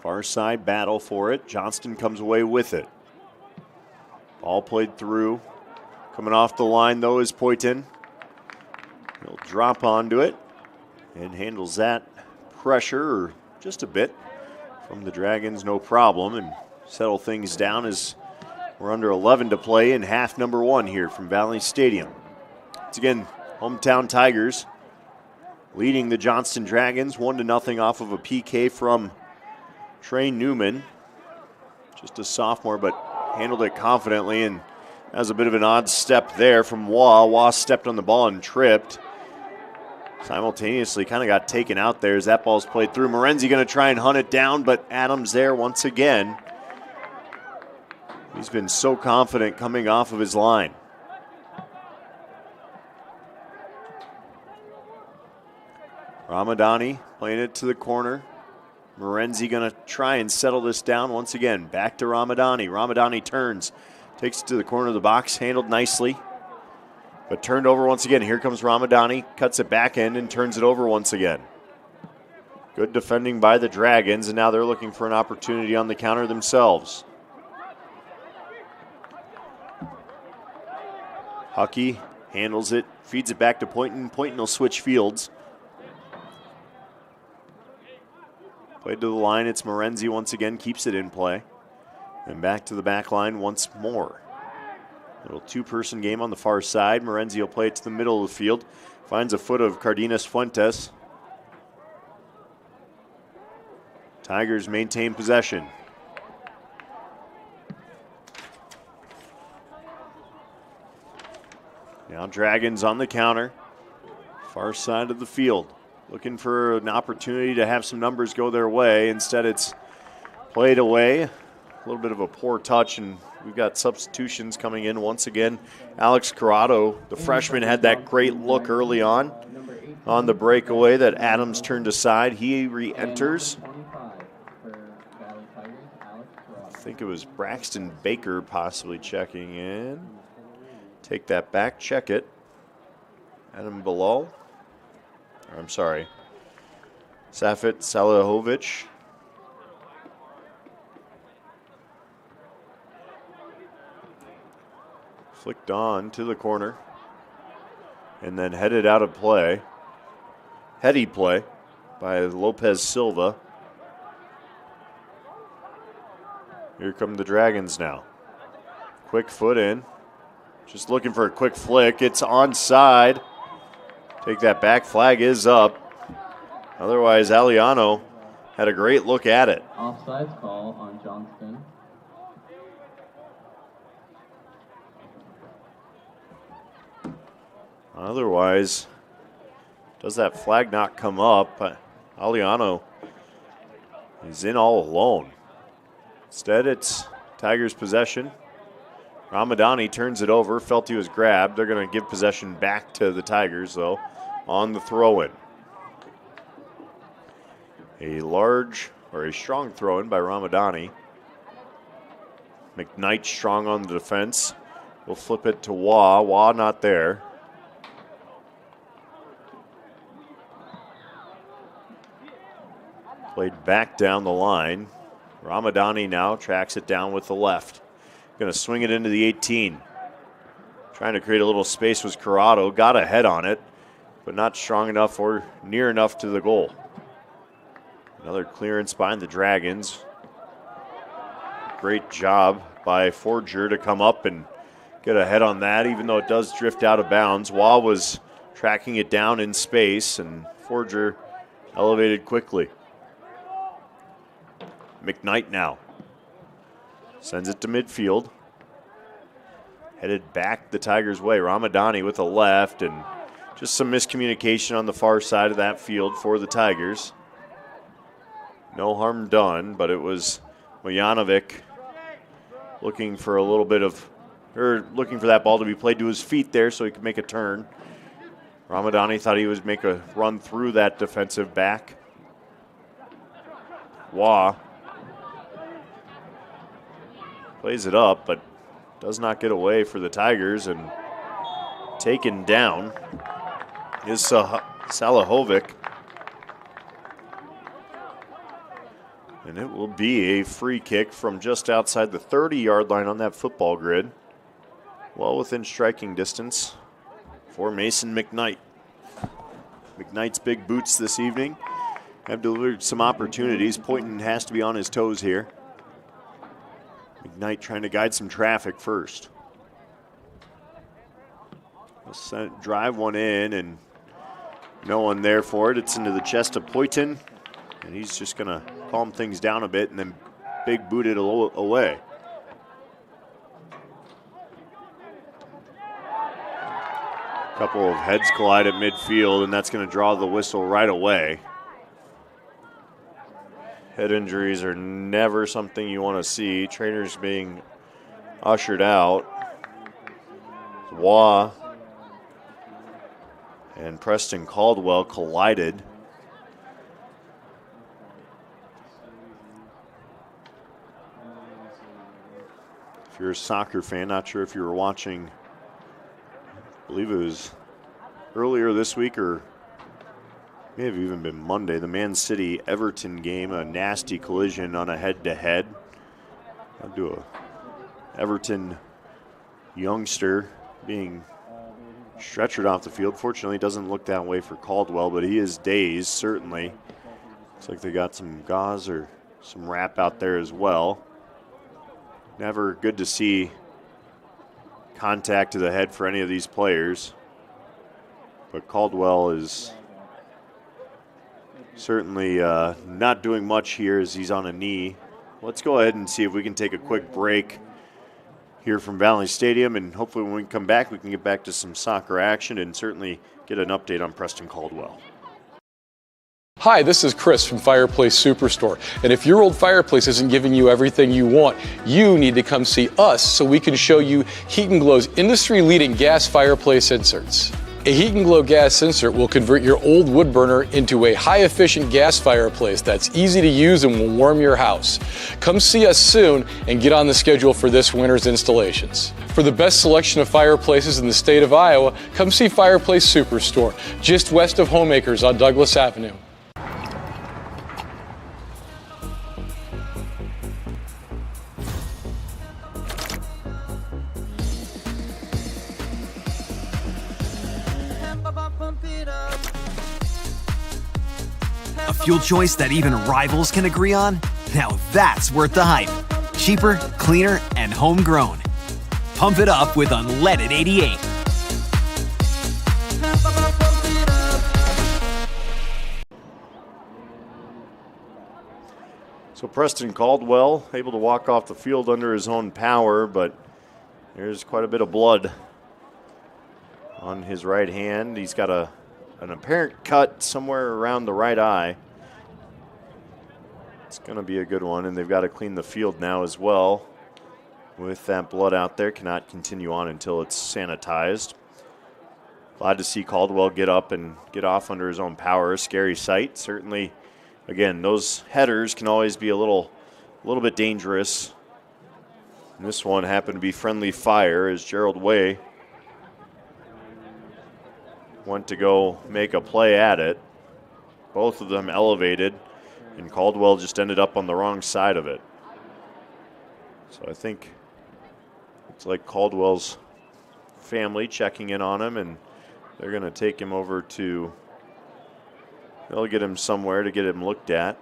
Far side battle for it. Johnston comes away with it. Ball played through. Coming off the line, though, is Poyton. He'll drop onto it and handles that pressure, or just a bit, from the Dragons, no problem, and settle things down as we're under 11 to play in half number 1 here from Valley Stadium. It's again, hometown Tigers leading the Johnston Dragons 1-0 off of a PK from Trey Newman. Just a sophomore, but handled it confidently, and that was a bit of an odd step there from Waugh. Waugh stepped on the ball and tripped. Simultaneously kind of got taken out there as that ball's played through. Morenzi going to try and hunt it down, but Adams there once again. He's been so confident coming off of his line. Ramadani playing it to the corner. Morenzi going to try and settle this down once again. Back to Ramadani. Ramadani turns. Takes it to the corner of the box, handled nicely, but turned over once again. Here comes Ramadani, cuts it back in and turns it over once again. Good defending by the Dragons, and now they're looking for an opportunity on the counter themselves. Huckey handles it, feeds it back to Poynton. Poynton will switch fields. Played to the line, it's Morenzi once again, keeps it in play. And back to the back line once more. Little two-person game on the far side. Morenzi will play it to the middle of the field. Finds a foot of Cardenas Fuentes. Tigers maintain possession. Now Dragons on the counter. Far side of the field. Looking for an opportunity to have some numbers go their way. Instead, it's played away. A little bit of a poor touch, and we've got substitutions coming in once again. Alex Corrado, the freshman, had that great look early on the breakaway that Adams turned aside. He re-enters. I think it was Braxton Baker possibly checking in. Take that back, check it. Adam Bilal. I'm sorry. Safet Salahovic. Flicked on to the corner. And then headed out of play. Heady play by Lopez Silva. Here come the Dragons now. Quick foot in. Just looking for a quick flick. It's onside. Take that back. Flag is up. Otherwise, Aliano had a great look at it. Offsides call on Johnston. Otherwise, does that flag not come up? Aliano is in all alone. Instead, it's Tigers' possession. Ramadani turns it over. Felt he was grabbed. They're going to give possession back to the Tigers, though, on the throw-in. A strong throw-in by Ramadani. McKnight strong on the defense. We'll flip it to Waugh. Waugh not there. Played back down the line. Ramadani now tracks it down with the left. Going to swing it into the 18. Trying to create a little space was Corrado. Got a head on it, but not strong enough or near enough to the goal. Another clearance behind the Dragons. Great job by Forger to come up and get a head on that, even though it does drift out of bounds. Waugh was tracking it down in space, and Forger elevated quickly. McKnight now sends it to midfield. Headed back the Tigers' way. Ramadani with a left, and just some miscommunication on the far side of that field for the Tigers. No harm done, but it was Mojanovic looking for a little bit of, looking for that ball to be played to his feet there so he could make a turn. Ramadani thought he would make a run through that defensive back. Waugh plays it up, but does not get away for the Tigers, and taken down is Salahovic. And it will be a free kick from just outside the 30-yard line on that football grid. Well within striking distance for Mason McKnight. McKnight's big boots this evening have delivered some opportunities. Poynton has to be on his toes here. McKnight trying to guide some traffic first. Drive one in, and no one there for it. It's into the chest of Poynton, and he's just going to calm things down a bit and then big boot it away. A couple of heads collide at midfield, and that's going to draw the whistle right away. Head injuries are never something you want to see. Trainers being ushered out. Waugh and Preston Caldwell collided. If you're a soccer fan, not sure if you were watching, I believe it was earlier this week or may have even been Monday, the Man City Everton game, a nasty collision on a head-to-head. I'll do a Everton youngster being stretchered off the field. Fortunately, it doesn't look that way for Caldwell, but he is dazed, certainly. Looks like they got some gauze or some wrap out there as well. Never good to see contact to the head for any of these players. But Caldwell is certainly not doing much here as he's on a knee. Let's go ahead and see if we can take a quick break here from Valley Stadium, and hopefully when we come back, we can get back to some soccer action and certainly get an update on Preston Caldwell. Hi, this is Chris from Fireplace Superstore. And if your old fireplace isn't giving you everything you want, you need to come see us so we can show you Heat & Glow's industry-leading gas fireplace inserts. A Heat & Glow gas insert will convert your old wood burner into a high-efficient gas fireplace that's easy to use and will warm your house. Come see us soon and get on the schedule for this winter's installations. For the best selection of fireplaces in the state of Iowa, come see Fireplace Superstore, just west of Homeacres on Douglas Avenue. fuel choice that even rivals can agree on? Now that's worth the hype. Cheaper, cleaner, and homegrown. Pump it up with unleaded 88. So Preston Caldwell able to walk off the field under his own power, but there's quite a bit of blood on his right hand. He's got an apparent cut somewhere around the right eye. It's going to be a good one, and they've got to clean the field now as well. With that blood out there, cannot continue on until it's sanitized. Glad to see Caldwell get up and get off under his own power. Scary sight, certainly. Again, those headers can always be a little bit dangerous. And this one happened to be friendly fire as Gerald Way went to go make a play at it. Both of them elevated, and Caldwell just ended up on the wrong side of it. So I think it's like Caldwell's family checking in on him, and they're going to take him over to, they'll get him somewhere to get him looked at.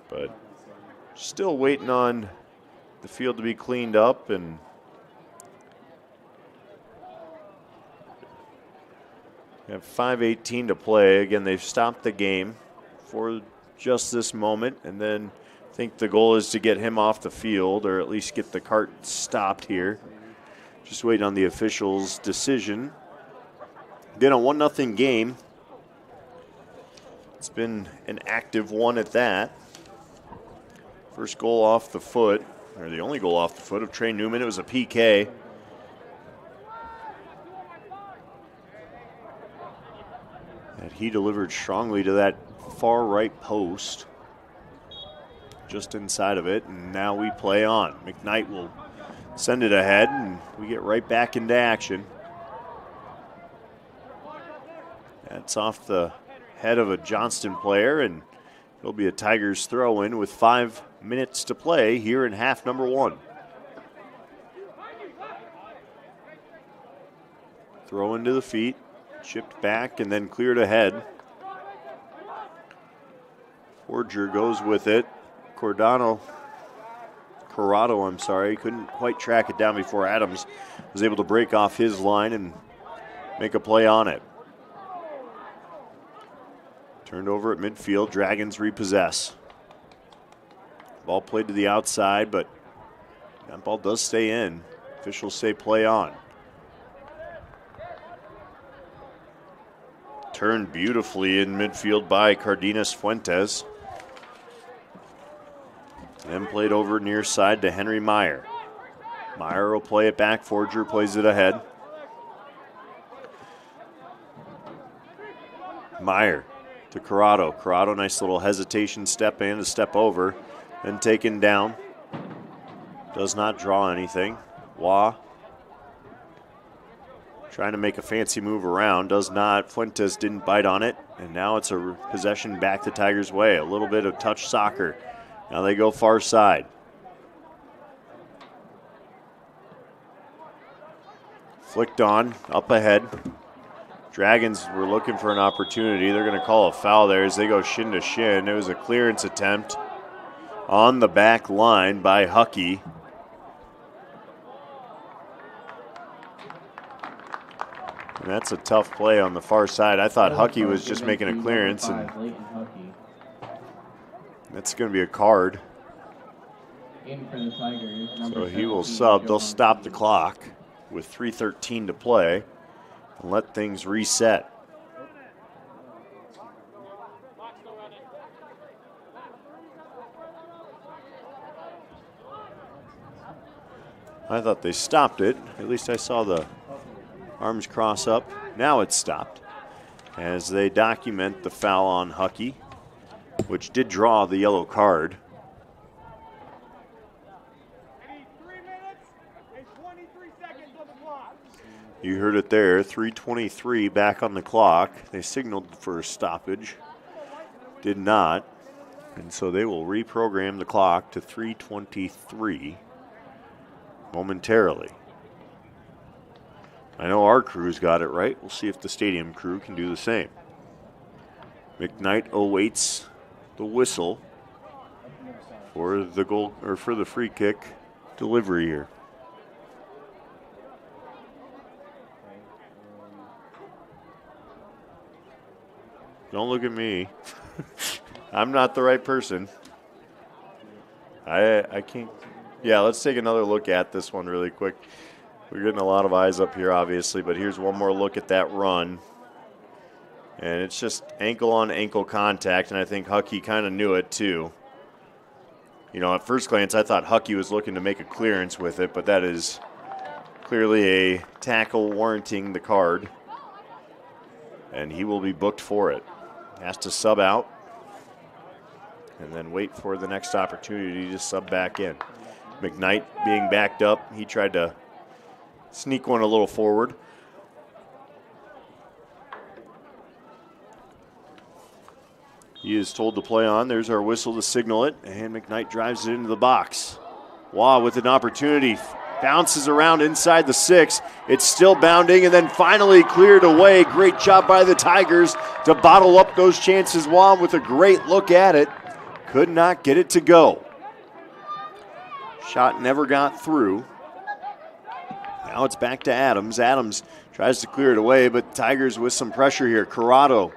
But still waiting on the field to be cleaned up, and we have 5:18 to play. Again, they've stopped the game for just this moment, and then I think the goal is to get him off the field, or at least get the cart stopped here. Just waiting on the officials' decision. Again, a 1-0 game. It's been an active one at that. First goal off the foot, or the only goal off the foot of Trey Newman. It was a PK. That he delivered strongly to that far right post. Just inside of it, and now we play on. McKnight will send it ahead, and we get right back into action. That's off the head of a Johnston player, and it'll be a Tigers throw-in with 5 minutes to play here in half number 1. Throw into the feet, chipped back, and then cleared ahead. Forger goes with it. Corrado, couldn't quite track it down before Adams was able to break off his line and make a play on it. Turned over at midfield, Dragons repossess. Ball played to the outside, but that ball does stay in. Officials say play on. Turned beautifully in midfield by Cardenas Fuentes. Then played over near side to Henry Meyer. Meyer will play it back. Forger plays it ahead. Meyer to Corrado. Corrado, nice little hesitation step in, a step over, then taken down. Does not draw anything. Waugh trying to make a fancy move around, does not. Fuentes didn't bite on it, and now it's a possession back the Tigers' way. A little bit of touch soccer. Now they go far side. Flicked on, up ahead. Dragons were looking for an opportunity. They're going to call a foul there as they go shin to shin. It was a clearance attempt on the back line by Huckey. And that's a tough play on the far side. I thought Huckey was just making a clearance, and that's going to be a card. So he will sub. They'll stop the clock with 3:13 to play and let things reset. I thought they stopped it. At least I saw the arms cross up. Now it's stopped as they document the foul on Huckey, which did draw the yellow card. You heard it there, 3:23 back on the clock. They signaled for a stoppage, did not, and so they will reprogram the clock to 3:23 momentarily. I know our crew's got it right. We'll see if the stadium crew can do the same. McKnight awaits the whistle for the goal or for the free kick delivery here. Don't look at me. I'm not the right person. I can't. Yeah, let's take another look at this one really quick. We're getting a lot of eyes up here, obviously, but here's one more look at that run. And it's just ankle-on-ankle contact, and I think Huckey kind of knew it, too. You know, at first glance, I thought Huckey was looking to make a clearance with it, but that is clearly a tackle warranting the card. And he will be booked for it. Has to sub out and then wait for the next opportunity to sub back in. McKnight being backed up. He tried to sneak one a little forward. He is told to play on. There's our whistle to signal it, and McKnight drives it into the box. Waugh with an opportunity. Bounces around inside the 6. It's still bounding and then finally cleared away. Great job by the Tigers to bottle up those chances. Waugh with a great look at it. Could not get it to go. Shot never got through. Now it's back to Adams. Adams tries to clear it away, but Tigers with some pressure here. Corrado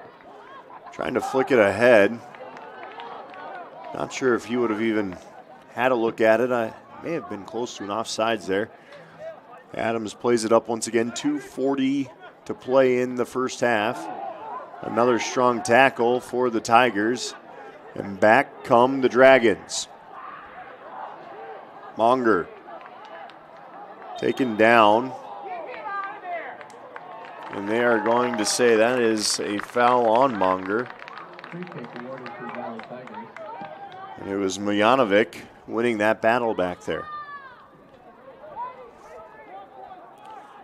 trying to flick it ahead. Not sure if he would have even had a look at it. I may have been close to an offsides there. Adams plays it up once again. 2:40 to play in the first half. Another strong tackle for the Tigers. And back come the Dragons. Monger taken down. And they are going to say that is a foul on Monger. And it was Mujanovic winning that battle back there.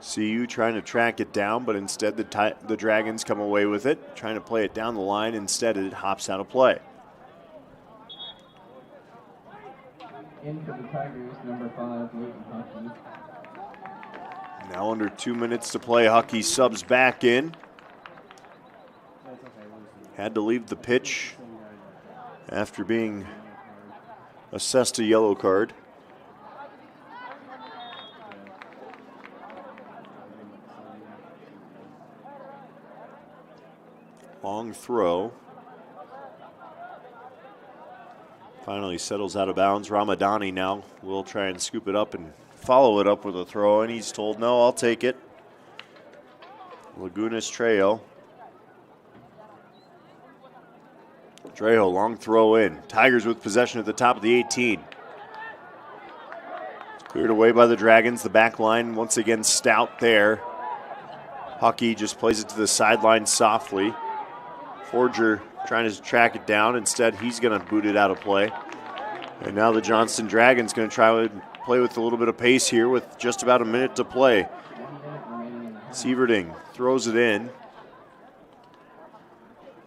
CU trying to track it down, but instead the Dragons come away with it. Trying to play it down the line. Instead it hops out of play. In for the Tigers, number 5, Leighton Huckey. Now under 2 minutes to play, Huckey subs back in. Had to leave the pitch after being assessed a yellow card. Long throw. Finally settles out of bounds. Ramadani now will try and scoop it up and follow it up with a throw, and he's told, no, I'll take it. Lagunas Trejo. Trejo, long throw in. Tigers with possession at the top of the 18. It's cleared away by the Dragons. The back line once again stout there. Huckey just plays it to the sideline softly. Forger trying to track it down. Instead, he's going to boot it out of play. And now the Johnston Dragons going to try to play with a little bit of pace here with just about a minute to play. Sieverding throws it in.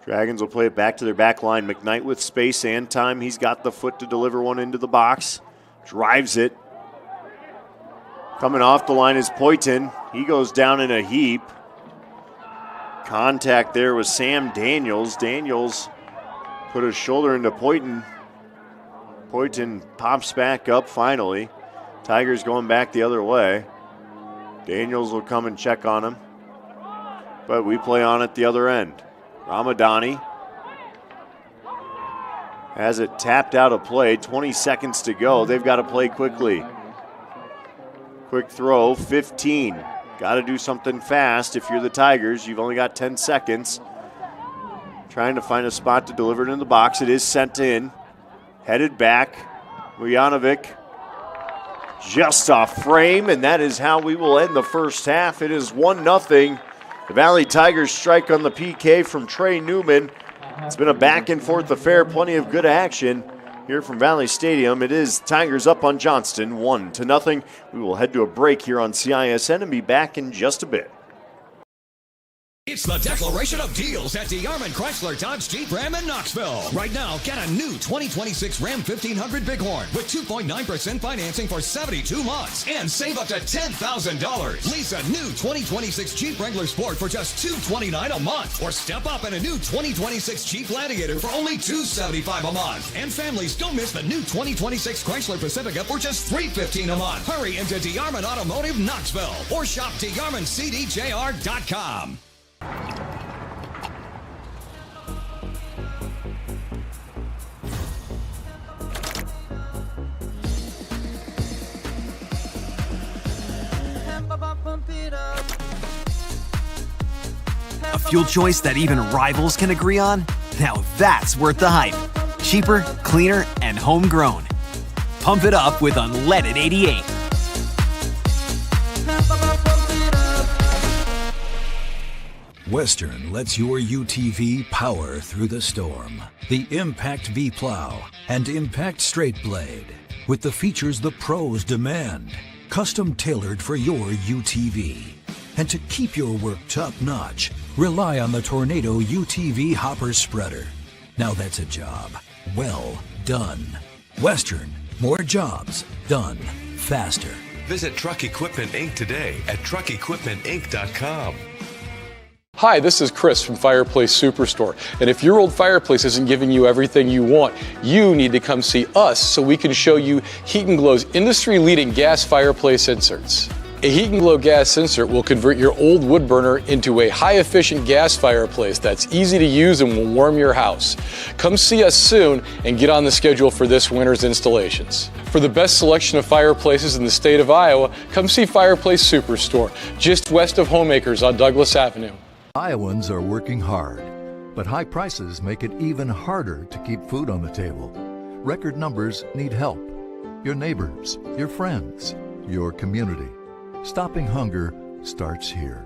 Dragons will play it back to their back line. McKnight with space and time. He's got the foot to deliver one into the box. Drives it. Coming off the line is Poyton. He goes down in a heap. Contact there with Sam Daniels. Daniels put his shoulder into Poyton. Poyton pops back up finally. Tigers going back the other way. Daniels will come and check on him. But we play on at the other end. Ramadani has it tapped out of play. 20 seconds to go. They've got to play quickly. Quick throw, 15. Got to do something fast. If you're the Tigers, you've only got 10 seconds. Trying to find a spot to deliver it in the box. It is sent in. Headed back. Mujanovic just off frame, and that is how we will end the first half. It is 1-0. The Valley Tigers strike on the PK from Trey Newman. It's been a back and forth affair, plenty of good action here from Valley Stadium. It is Tigers up on Johnston, 1-0. We will head to a break here on CISN and be back in just a bit. It's the declaration of deals at DeArmond Chrysler Dodge Jeep Ram in Knoxville. Right now, get a new 2026 Ram 1500 Bighorn with 2.9% financing for 72 months and save up to $10,000. Lease a new 2026 Jeep Wrangler Sport for just $229 a month, or step up in a new 2026 Jeep Gladiator for only $275 a month. And families, don't miss the new 2026 Chrysler Pacifica for just $315 a month. Hurry into DeArmond Automotive Knoxville or shop DeArmondCDJR.com. A fuel choice that even rivals can agree on? Now that's worth the hype. Cheaper, cleaner, and homegrown. Pump it up with unleaded 88. Western lets your UTV power through the storm. The Impact V Plow and Impact Straight Blade, with the features the pros demand, custom tailored for your UTV. And to keep your work top-notch, rely on the Tornado UTV Hopper Spreader. Now that's a job well done. Western, more jobs done faster. Visit Truck Equipment Inc. today at truckequipmentinc.com. Hi, this is Chris from Fireplace Superstore, and if your old fireplace isn't giving you everything you want, you need to come see us so we can show you Heat & Glow's industry-leading gas fireplace inserts. A Heat & Glow gas insert will convert your old wood burner into a high-efficient gas fireplace that's easy to use and will warm your house. Come see us soon and get on the schedule for this winter's installations. For the best selection of fireplaces in the state of Iowa, come see Fireplace Superstore, just west of Homeacres on Douglas Avenue. Iowans are working hard, but high prices make it even harder to keep food on the table. Record numbers need help. Your neighbors, your friends, your community. Stopping hunger starts here.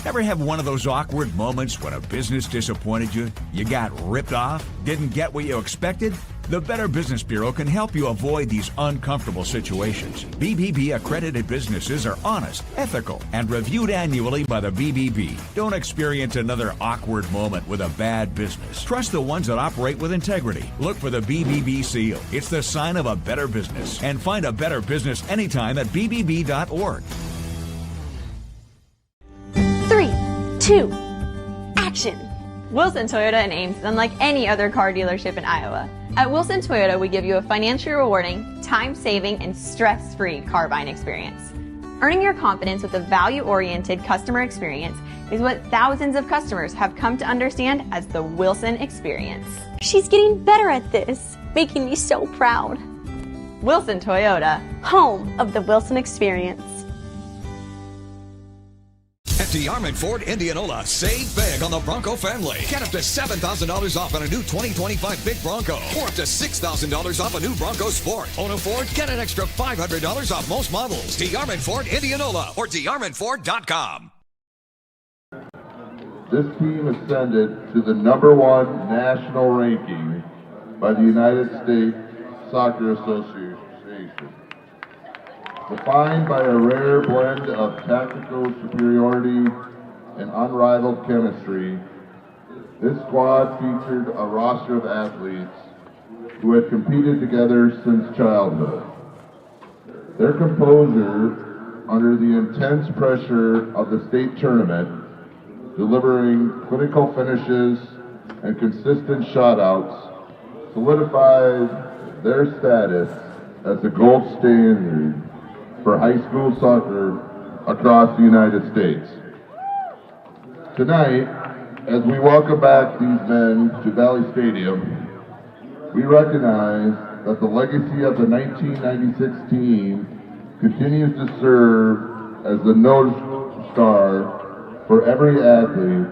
Ever have one of those awkward moments when a business disappointed you? You got ripped off? Didn't get what you expected? The Better Business Bureau can help you avoid these uncomfortable situations. BBB accredited businesses are honest, ethical, and reviewed annually by the BBB. Don't experience another awkward moment with a bad business. Trust the ones that operate with integrity. Look for the BBB seal. It's the sign of a better business. And find a better business anytime at bbb.org. 3, 2, action! Wilson Toyota and Ames is unlike any other car dealership in Iowa. At Wilson Toyota, we give you a financially rewarding, time-saving, and stress-free car buying experience. Earning your confidence with a value-oriented customer experience is what thousands of customers have come to understand as the Wilson experience. She's getting better at this, making me so proud. Wilson Toyota, home of the Wilson experience. At DeArmond Ford Indianola, save big on the Bronco family. Get up to $7,000 off on a new 2025 Big Bronco, or up to $6,000 off a new Bronco Sport. Own a Ford, get an extra $500 off most models. DeArmond Ford Indianola or DeArmondFord.com. This team ascended to the #1 national ranking by the United States Soccer Association. Defined by a rare blend of tactical superiority and unrivaled chemistry, this squad featured a roster of athletes who had competed together since childhood. Their composure under the intense pressure of the state tournament, delivering clinical finishes and consistent shutouts, solidified their status as the gold standard for high school soccer across the United States. Tonight, as we welcome back these men to Valley Stadium, we recognize that the legacy of the 1996 team continues to serve as the North Star for every athlete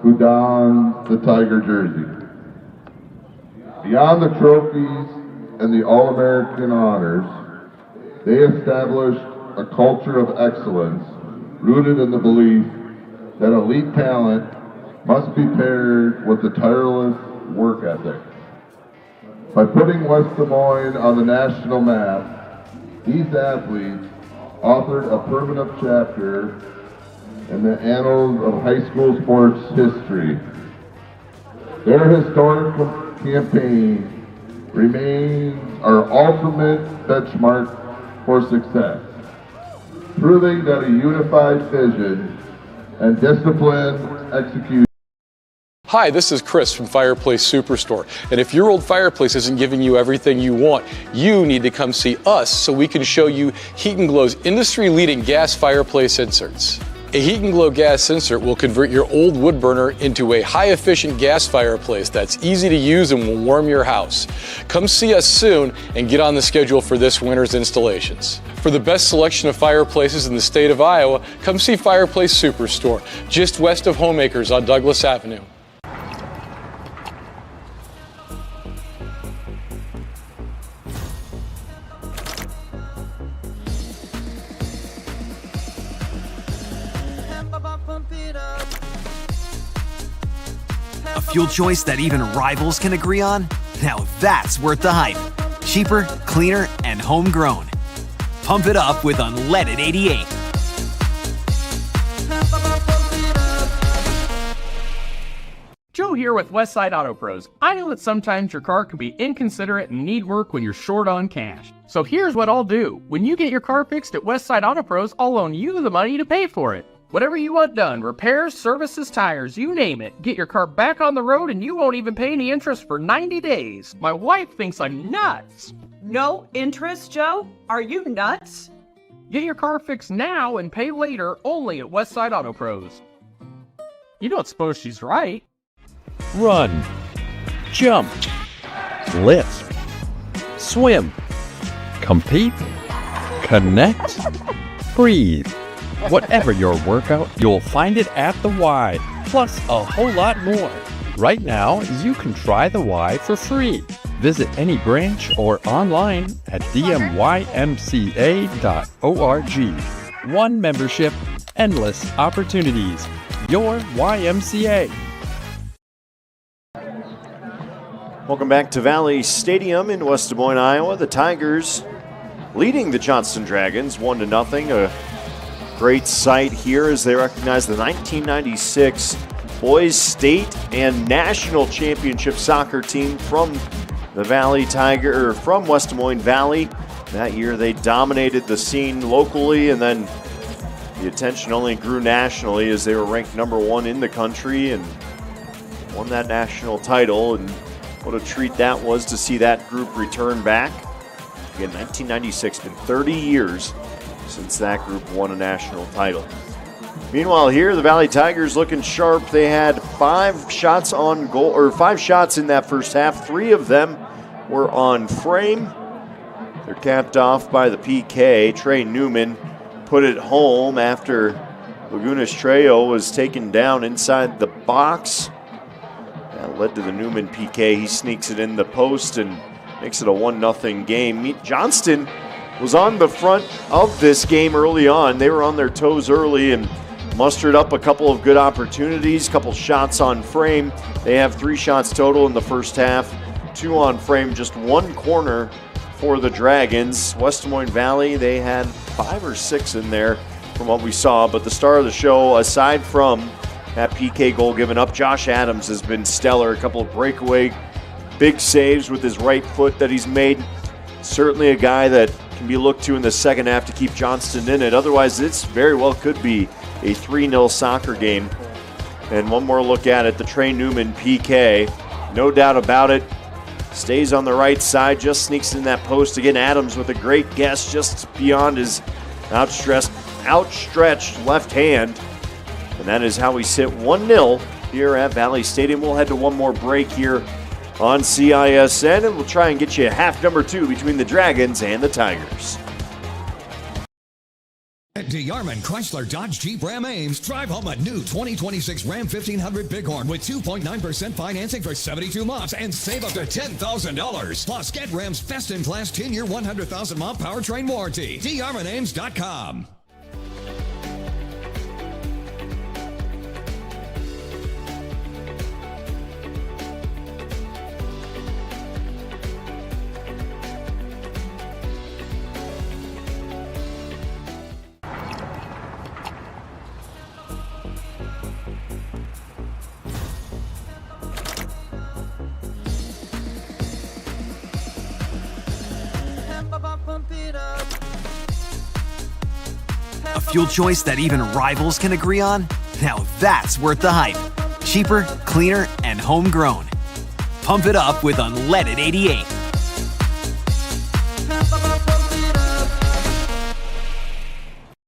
who dons the Tiger jersey. Beyond the trophies and the All-American honors, they established a culture of excellence rooted in the belief that elite talent must be paired with a tireless work ethic. By putting West Des Moines on the national map, these athletes authored a permanent chapter in the annals of high school sports history. Their historic campaign remains our ultimate benchmark for success, proving that a unified vision and disciplined execution. Hi, this is Chris from Fireplace Superstore. And if your old fireplace isn't giving you everything you want, you need to come see us so we can show you Heat & Glow's industry-leading gas fireplace inserts. A Heat & Glow gas insert will convert your old wood burner into a high-efficient gas fireplace that's easy to use and will warm your house. Come see us soon and get on the schedule for this winter's installations. For the best selection of fireplaces in the state of Iowa, come see Fireplace Superstore, just west of Homeacres on Douglas Avenue. A fuel choice that even rivals can agree on? Now that's worth the hype. Cheaper, cleaner, and homegrown. Pump it up with unleaded 88. Joe here with Westside Auto Pros. I know that sometimes your car can be inconsiderate and need work when you're short on cash. So here's what I'll do. When you get your car fixed at Westside Auto Pros, I'll loan you the money to pay for it. Whatever you want done, repairs, services, tires, you name it. Get your car back on the road and you won't even pay any interest for 90 days. My wife thinks I'm nuts. No interest, Joe? Are you nuts? Get your car fixed now and pay later only at Westside Auto Pros. You don't suppose she's right? Run, jump, lift, swim, compete, connect, breathe. Whatever your workout, you'll find it at the Y, plus a whole lot more. Right now, you can try the Y for free. Visit any branch or online at dmymca.org. One membership, endless opportunities. Your YMCA. Welcome back to Valley Stadium in West Des Moines, Iowa. The Tigers leading the Johnston Dragons 1-0. A great sight here as they recognize the 1996 Boys State and National Championship soccer team from the Valley Tiger, or from West Des Moines Valley. That year they dominated the scene locally, and then the attention only grew nationally as they were ranked #1 in the country and won that national title. And what a treat that was to see that group return back. Again, 1996, been 30 years since that group won a national title. Meanwhile, here the Valley Tigers looking sharp. They had 5 shots on goal, or 5 shots in that first half. 3 of them were on frame. They're capped off by the PK. Trey Newman put it home after Laguna Estrella was taken down inside the box. That led to the Newman PK. He sneaks it in the post and makes it a 1-0 game. Johnston was on the front of this game early on. They were on their toes early and mustered up a couple of good opportunities, couple shots on frame. They have 3 shots total in the first half, 2 on frame, just 1 corner for the Dragons. West Des Moines Valley, they had 5 or 6 in there from what we saw, but the star of the show, aside from that PK goal given up, Josh Adams has been stellar. A couple of breakaway big saves with his right foot that he's made. Certainly a guy that can be looked to in the second half to keep Johnston in it. Otherwise, this very well could be a 3-0 soccer game. And one more look at it, the Trey Newman PK. No doubt about it. Stays on the right side, just sneaks in that post. Again, Adams with a great guess just beyond his outstretched left hand. And that is how we sit 1-0 here at Valley Stadium. We'll head to one more break here on CISN, and we'll try and get you half number 2 between the Dragons and the Tigers. At DeYarman Chrysler Dodge Jeep Ram Ames, drive home a new 2026 Ram 1500 Bighorn with 2.9% financing for 72 months and save up to $10,000. Plus, get Ram's best-in-class 10-year, 100,000-mile powertrain warranty. DeYarmanAmes.com. fuel choice that even rivals can agree on? Now that's worth the hype. Cheaper, cleaner, and homegrown. Pump it up with unleaded 88.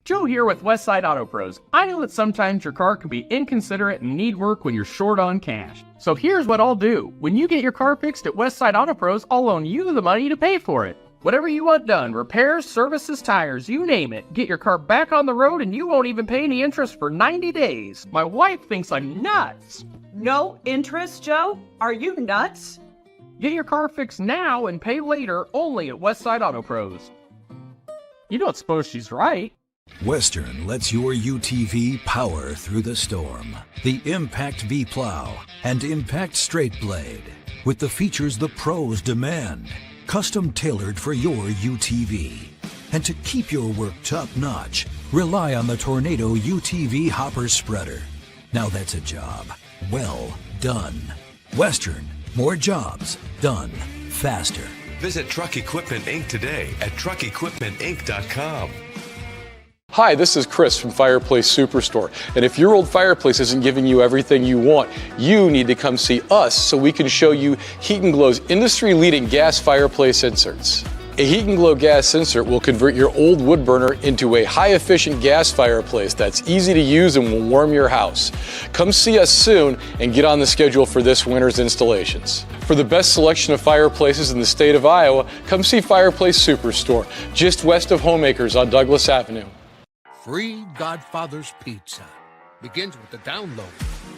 Joe here with Westside Auto Pros. I know that sometimes your car can be inconsiderate and need work when you're short on cash. So here's what I'll do. When you get your car fixed at Westside Auto Pros, I'll loan you the money to pay for it. Whatever you want done, repairs, services, tires, you name it. Get your car back on the road and you won't even pay any interest for 90 days. My wife thinks I'm nuts. No interest, Joe? Are you nuts? Get your car fixed now and pay later only at Westside Auto Pros. You don't suppose she's right? Western lets your UTV power through the storm. The Impact V Plow and Impact Straight Blade, with the features the pros demand, custom tailored for your UTV. And to keep your work top-notch, rely on the Tornado UTV Hopper Spreader. Now that's a job well done. Western, more jobs done faster. Visit Truck Equipment Inc. today at truckequipmentinc.com. Hi, this is Chris from Fireplace Superstore, and if your old fireplace isn't giving you everything you want, you need to come see us so we can show you Heat & Glow's industry-leading gas fireplace inserts. A Heat & Glow gas insert will convert your old wood burner into a high-efficient gas fireplace that's easy to use and will warm your house. Come see us soon and get on the schedule for this winter's installations. For the best selection of fireplaces in the state of Iowa, come see Fireplace Superstore, just west of Homeacres on Douglas Avenue. Free Godfather's Pizza begins with the download.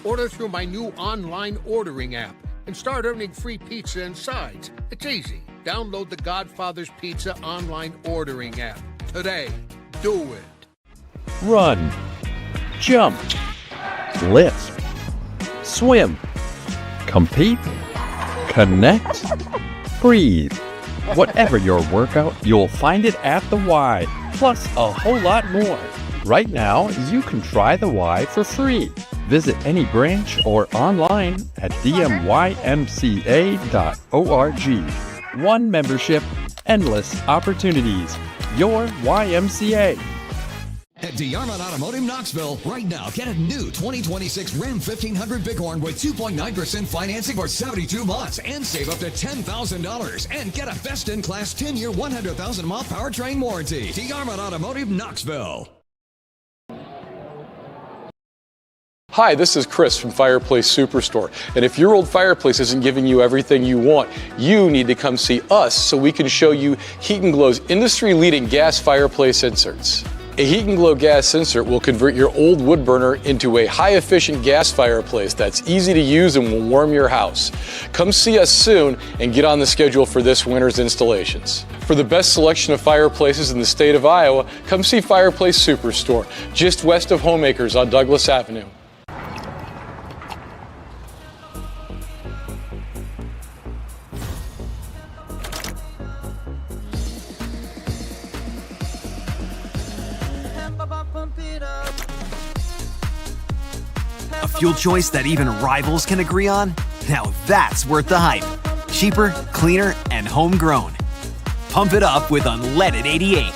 Order through my new online ordering app and start earning free pizza and sides. It's easy. Download the Godfather's Pizza online ordering app today. Do it. Run, jump, lift, swim, compete, connect, breathe. Whatever your workout, you'll find it at the Y, plus a whole lot more. Right now, you can try the Y for free. Visit any branch or online at dmymca.org. One membership, endless opportunities. Your YMCA. At DeArmond Automotive Knoxville, right now, get a new 2026 Ram 1500 Bighorn with 2.9% financing for 72 months and save up to $10,000 and get a best-in-class 10-year, 100,000-mile powertrain warranty. DeArmond Automotive Knoxville. Hi, this is Chris from Fireplace Superstore, and if your old fireplace isn't giving you everything you want, you need to come see us so we can show you Heat & Glow's industry-leading gas fireplace inserts. A Heat & Glow gas insert will convert your old wood burner into a high-efficient gas fireplace that's easy to use and will warm your house. Come see us soon and get on the schedule for this winter's installations. For the best selection of fireplaces in the state of Iowa, come see Fireplace Superstore, just west of Homeacres on Douglas Avenue. A fuel choice that even rivals can agree on? Now that's worth the hype. Cheaper, cleaner, and homegrown. Pump it up with unleaded 88.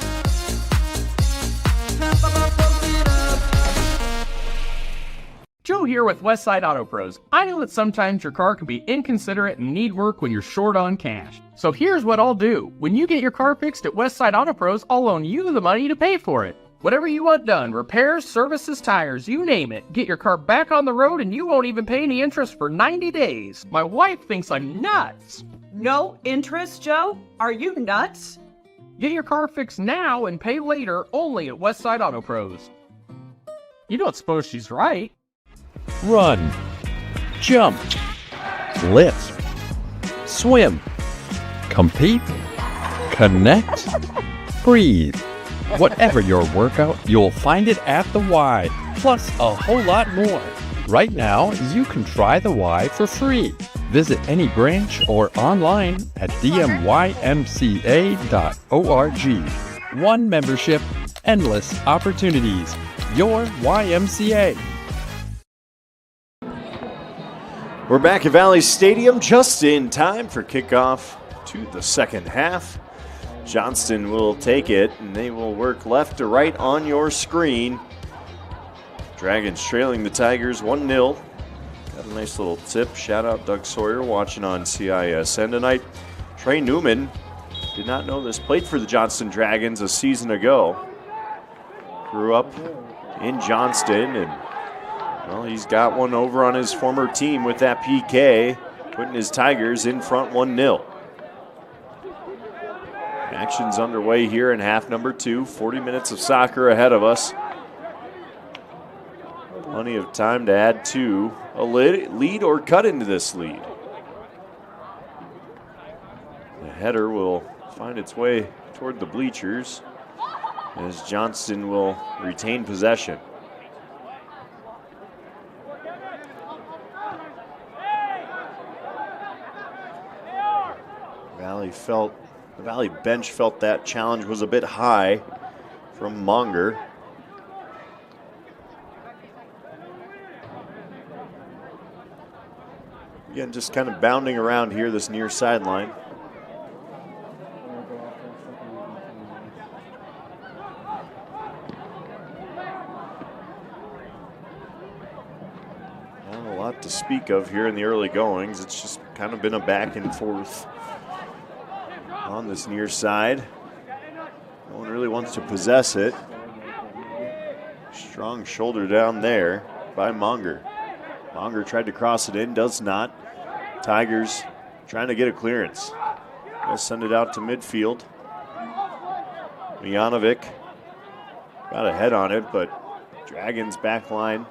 Joe here with Westside Auto Pros. I know that sometimes your car can be inconsiderate and need work when you're short on cash. So here's what I'll do. When you get your car fixed at Westside Auto Pros, I'll loan you the money to pay for it. Whatever you want done, repairs, services, tires, you name it. Get your car back on the road and you won't even pay any interest for 90 days. My wife thinks I'm nuts. No interest, Joe? Are you nuts? Get your car fixed now and pay later only at Westside Auto Pros. You don't suppose she's right? Run, jump, lift, swim, compete, connect, breathe. Whatever your workout, you'll find it at the Y, plus a whole lot more. Right now, you can try the Y for free. Visit any branch or online at dmymca.org. One membership, endless opportunities. Your YMCA. We're back at Valley Stadium just in time for kickoff to the second half. Johnston will take it, and they will work left to right on your screen. Dragons trailing the Tigers 1-0. Got a nice little tip. Shout out Doug Sawyer watching on CISN tonight. Trey Newman, did not know this, played for the Johnston Dragons a season ago. Grew up in Johnston, and well, he's got one over on his former team with that PK, putting his Tigers in front 1-0. Action's underway here in half number 2. 40 minutes of soccer ahead of us. Plenty of time to add to a lead or cut into this lead. The header will find its way toward the bleachers as Johnston will retain possession. The Valley bench felt that challenge was a bit high from Monger. Again, just kind of bounding around here, this near sideline. Not a lot to speak of here in the early goings. It's just kind of been a back and forth on this near side. No one really wants to possess it. Strong shoulder down there by Monger. Monger tried to cross it in, does not. Tigers trying to get a clearance. They'll send it out to midfield. Mijanovic got a head on it, but Dragons back line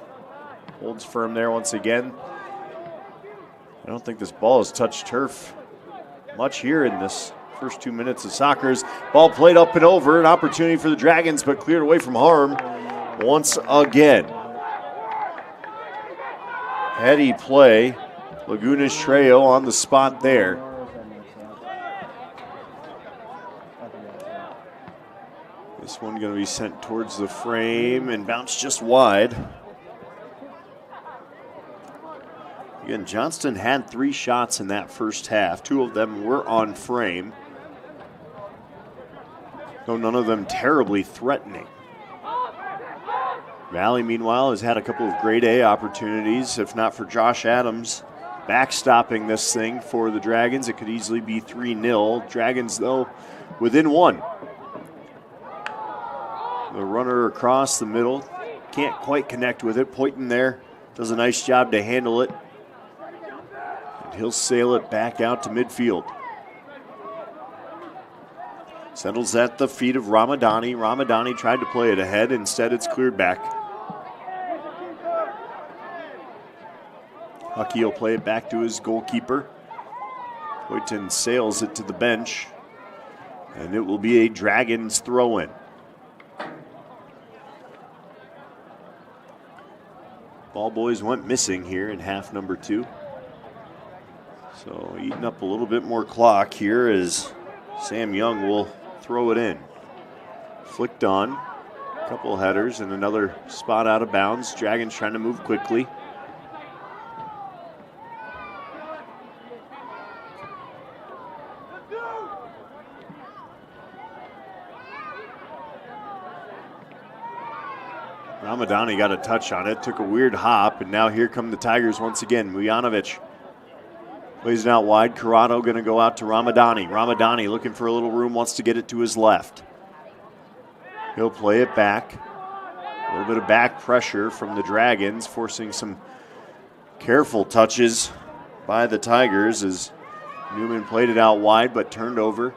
holds firm there once again. I don't think this ball has touched turf much here in this first 2 minutes of soccer. Ball played up and over, an opportunity for the Dragons, but cleared away from harm once again. Heady play. Laguna Estrella on the spot there. This one going to be sent towards the frame and bounce just wide. Again, Johnston had 3 shots in that first half. 2 of them were on frame, though none of them terribly threatening. Valley, meanwhile, has had a couple of grade A opportunities. If not for Josh Adams backstopping this thing for the Dragons, it could easily be 3-0. Dragons, though, within 1. The runner across the middle can't quite connect with it. Poyton there does a nice job to handle it. And he'll sail it back out to midfield. Settles at the feet of Ramadani. Ramadani tried to play it ahead. Instead, it's cleared back. Huckey will play it back to his goalkeeper. Poyton sails it to the bench. And it will be a Dragons throw-in. Ball boys went missing here in half number 2. So eating up a little bit more clock here as Sam Young will throw it in. Flicked on. A couple headers and another spot out of bounds. Dragons trying to move quickly. Ramadani got a touch on it, took a weird hop, and now here come the Tigers once again. Mijanovic plays it out wide. Corrado going to go out to Ramadani. Ramadani looking for a little room, wants to get it to his left. He'll play it back. A little bit of back pressure from the Dragons, forcing some careful touches by the Tigers as Newman played it out wide but turned over.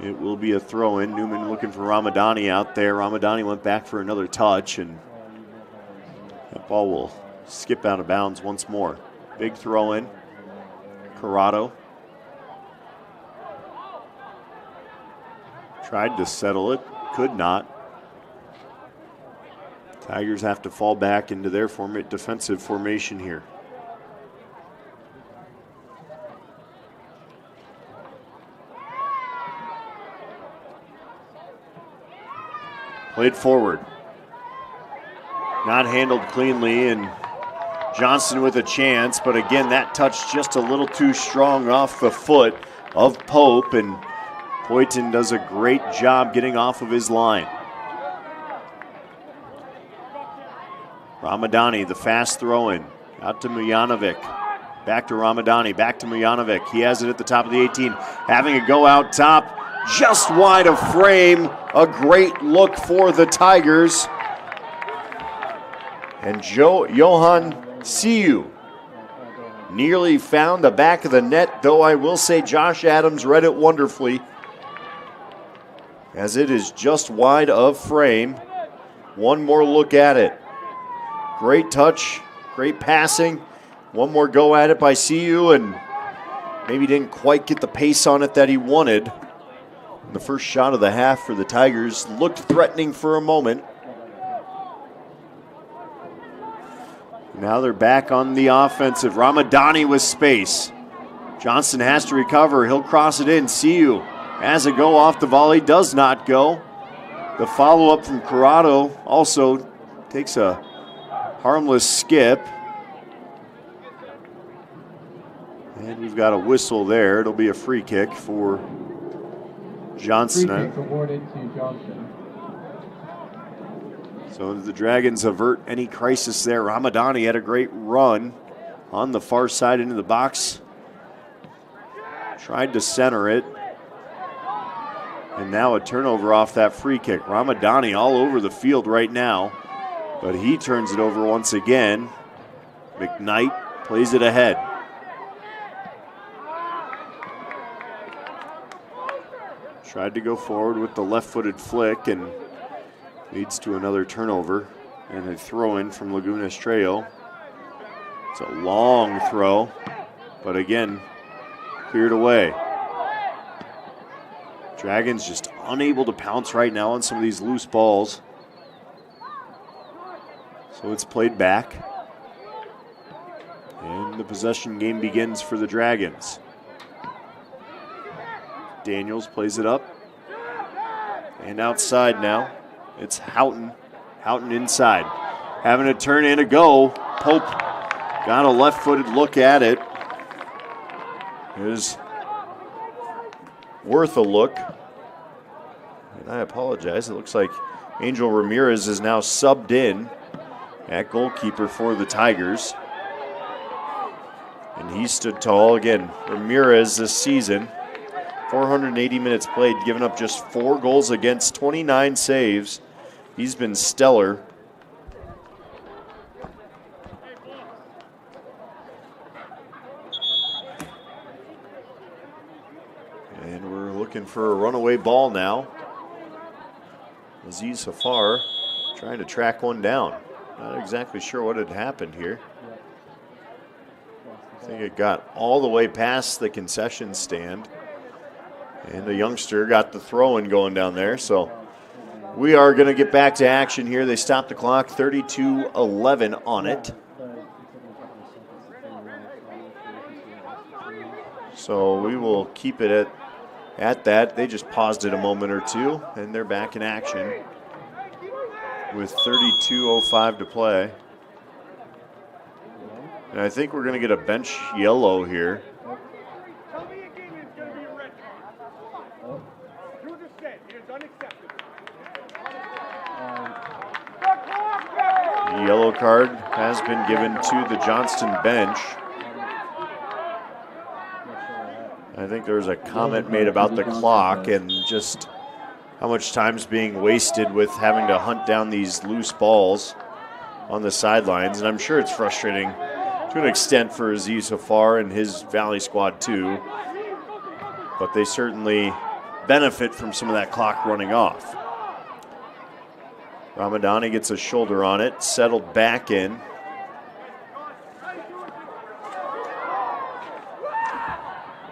It will be a throw-in. Newman looking for Ramadani out there. Ramadani went back for another touch, and that ball will skip out of bounds once more. Big throw-in. Corrado tried to settle it, could not. Tigers have to fall back into their defensive formation here. Played forward. Not handled cleanly, and Johnston with a chance, but again, that touch just a little too strong off the foot of Pope, and Poyton does a great job getting off of his line. Ramadani, the fast throw in. Out to Mujanovic. Back to Ramadani, back to Mujanovic. He has it at the top of the 18. Having a go out top, just wide of frame. A great look for the Tigers. And Johan Siu nearly found the back of the net, though I will say Josh Adams read it wonderfully, as it is just wide of frame. One more look at it. Great touch, great passing. One more go at it by Siu, and maybe didn't quite get the pace on it that he wanted. The first shot of the half for the Tigers looked threatening for a moment. Now they're back on the offensive. Ramadani with space. Johnston has to recover. He'll cross it in. Siu has a go off the volley. Does not go. The follow-up from Corrado also takes a harmless skip. And we've got a whistle there. It'll be a free kick for Johnston. Free kick awarded to Johnston. So the Dragons avert any crisis there. Ramadani had a great run on the far side into the box. Tried to center it. And now a turnover off that free kick. Ramadani all over the field right now. But he turns it over once again. McKnight plays it ahead. Tried to go forward with the left-footed flick and leads to another turnover and a throw in from Laguna Estrella. It's a long throw, but again, cleared away. Dragons just unable to pounce right now on some of these loose balls. So it's played back. And the possession game begins for the Dragons. Daniels plays it up. And outside now. It's Houghton. Houghton inside. Having a turn and a go. Pope got a left-footed look at it. It was worth a look. And I apologize. It looks like Angel Ramirez is now subbed in at goalkeeper for the Tigers. And he stood tall. Again, Ramirez this season, 480 minutes played, giving up just 4 goals against, 29 saves. He's been stellar. And we're looking for a runaway ball now. Aziz Safar trying to track one down. Not exactly sure what had happened here. I think it got all the way past the concession stand. And the youngster got the throw-in going down there. So we are going to get back to action here. They stopped the clock, 32-11 on it. So we will keep it at that. They just paused it a moment or two, and they're back in action with 32:05 to play. And I think we're going to get a bench yellow here. The yellow card has been given to the Johnston bench. I think there was a comment made about the clock and just how much time's being wasted with having to hunt down these loose balls on the sidelines. And I'm sure it's frustrating to an extent for Aziz Safar and his Valley squad too. But they certainly benefit from some of that clock running off. Ramadani gets a shoulder on it, settled back in.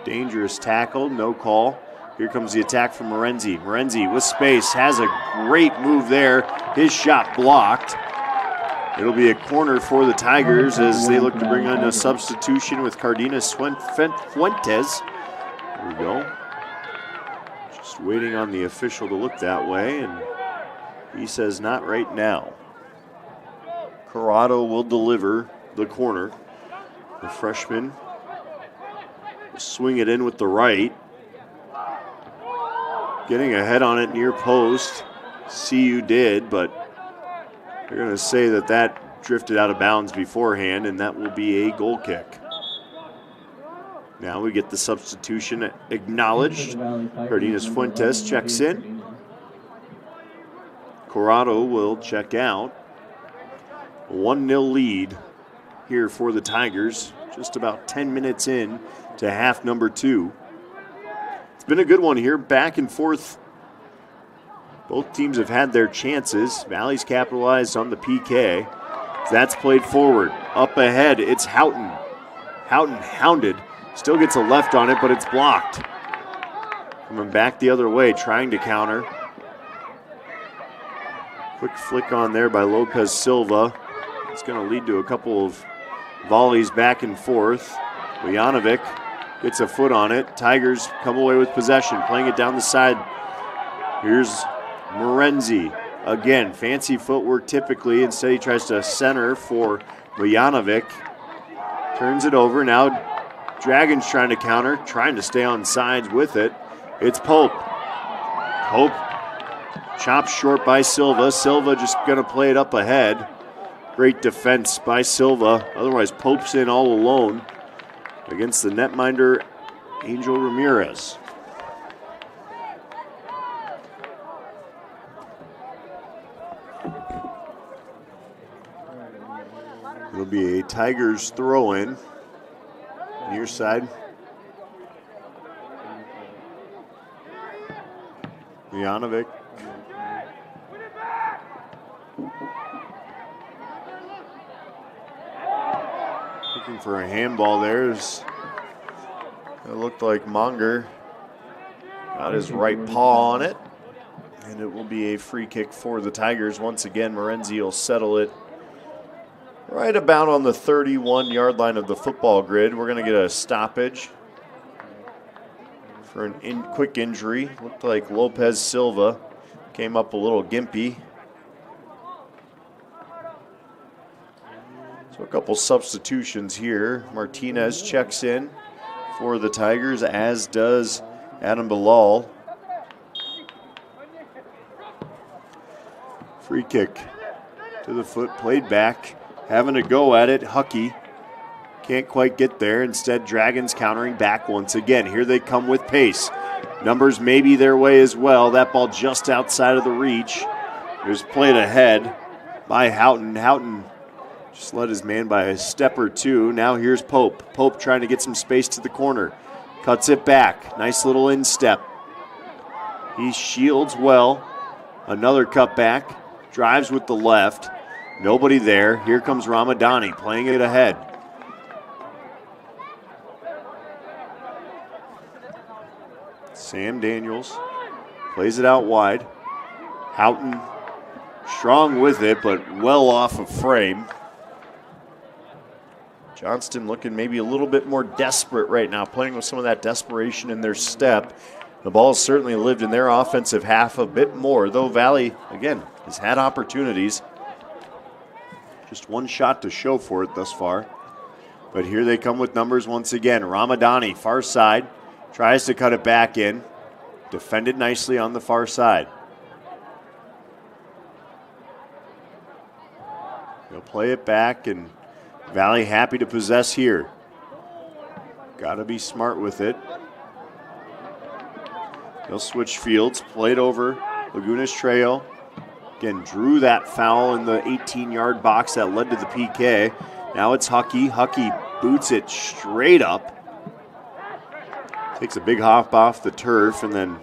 Dangerous tackle, no call. Here comes the attack from Morenzi. Morenzi with space, has a great move there. His shot blocked. It'll be a corner for the Tigers as they look to bring in a substitution with Cardenas Fuentes. There we go. Just waiting on the official to look that way, and he says not right now. Corrado will deliver the corner. The freshman will swing it in with the right. getting ahead on it near post. CU did, but they're going to say that that drifted out of bounds beforehand, and that will be a goal kick. Now we get the substitution acknowledged. Cardenas Fuentes checks in. Corrado will check out. 1-0 lead here for the Tigers, just about 10 minutes in to half number 2. It's been a good one here, back and forth. Both teams have had their chances. Valley's capitalized on the PK. That's played forward. Up ahead, it's Houghton. Houghton hounded. Still gets a left on it, but it's blocked. Coming back the other way, trying to counter. Quick flick on there by Lopez Silva. It's going to lead to a couple of volleys back and forth. Vujanovic gets a foot on it. Tigers come away with possession, playing it down the side. Here's Morenzi. Again, fancy footwork typically. Instead, he tries to center for Vujanovic. Turns it over. Now Dragons trying to counter, trying to stay on sides with it. It's Pope. Pope chopped short by Silva. Silva just going to play it up ahead. Great defense by Silva. Otherwise, Pope's in all alone against the netminder, Angel Ramirez. It'll be a Tigers throw-in. Near side. Vujanovic. Looking for a handball there. It looked like Monger got his right paw on it. And it will be a free kick for the Tigers. Once again, Morenzi will settle it right about on the 31-yard line of the football grid. We're going to get a stoppage for an quick injury. Looked like Lopez Silva came up a little gimpy. So a couple substitutions here. Martinez checks in for the Tigers, as does Adam Bilal. Free kick to the foot, played back. Having a go at it, Huckey can't quite get there. Instead, Dragons countering back once again. Here they come with pace. Numbers may be their way as well. That ball just outside of the reach. It was played ahead by Houghton. Houghton just led his man by a step or two. Now here's Pope. Pope trying to get some space to the corner. Cuts it back. Nice little instep. He shields well. Another cut back. Drives with the left. Nobody there. Here comes Ramadani playing it ahead. Sam Daniels plays it out wide. Houghton strong with it, but well off of frame. Johnston looking maybe a little bit more desperate right now, playing with some of that desperation in their step. The ball's certainly lived in their offensive half a bit more, though Valley, again, has had opportunities. Just one shot to show for it thus far. But here they come with numbers once again. Ramadani, far side, tries to cut it back in. Defended nicely on the far side. They'll play it back, and Valley happy to possess here. Got to be smart with it. They'll switch fields, played over Laguna Trejo. Again, drew that foul in the 18-yard box that led to the PK. Now it's Huckey. Huckey boots it straight up. Takes a big hop off the turf, and then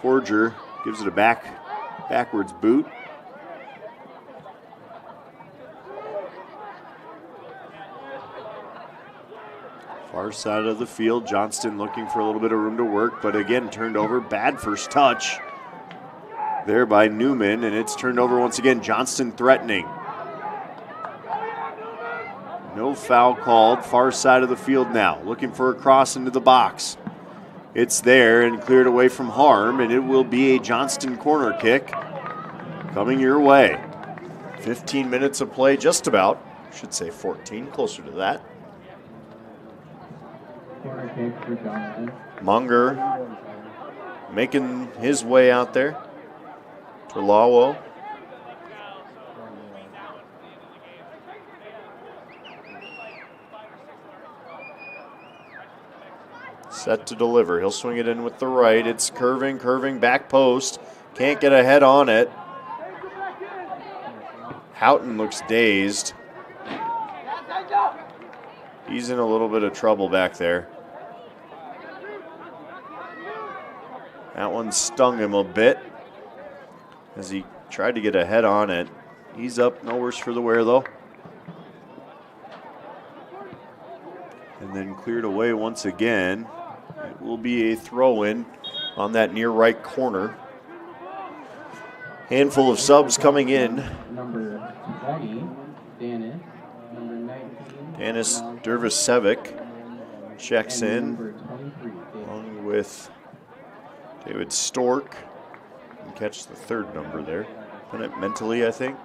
Forger gives it a backwards boot. Far side of the field, Johnston looking for a little bit of room to work, but again, turned over. Bad first touch there by Newman, and it's turned over once again. Johnston threatening. No foul called. Far side of the field now. Looking for a cross into the box. It's there and cleared away from harm, and it will be a Johnston corner kick coming your way. 15 minutes of play, just about. Should say 14, closer to that. Corner kick for Johnston. Munger making his way out there. Terlawo. Set to deliver. He'll swing it in with the right. It's curving, back post. Can't get a head on it. Houghton looks dazed. He's in a little bit of trouble back there. That one stung him a bit as he tried to get a head on it. He's up, no worse for the wear though. And then cleared away once again. It will be a throw-in on that near right corner. Handful of subs coming in. Number 20, Danis. Number 19, Danis Dervisevic checks in, along with David Stork. Can catch the third number there. Put it mentally, I think.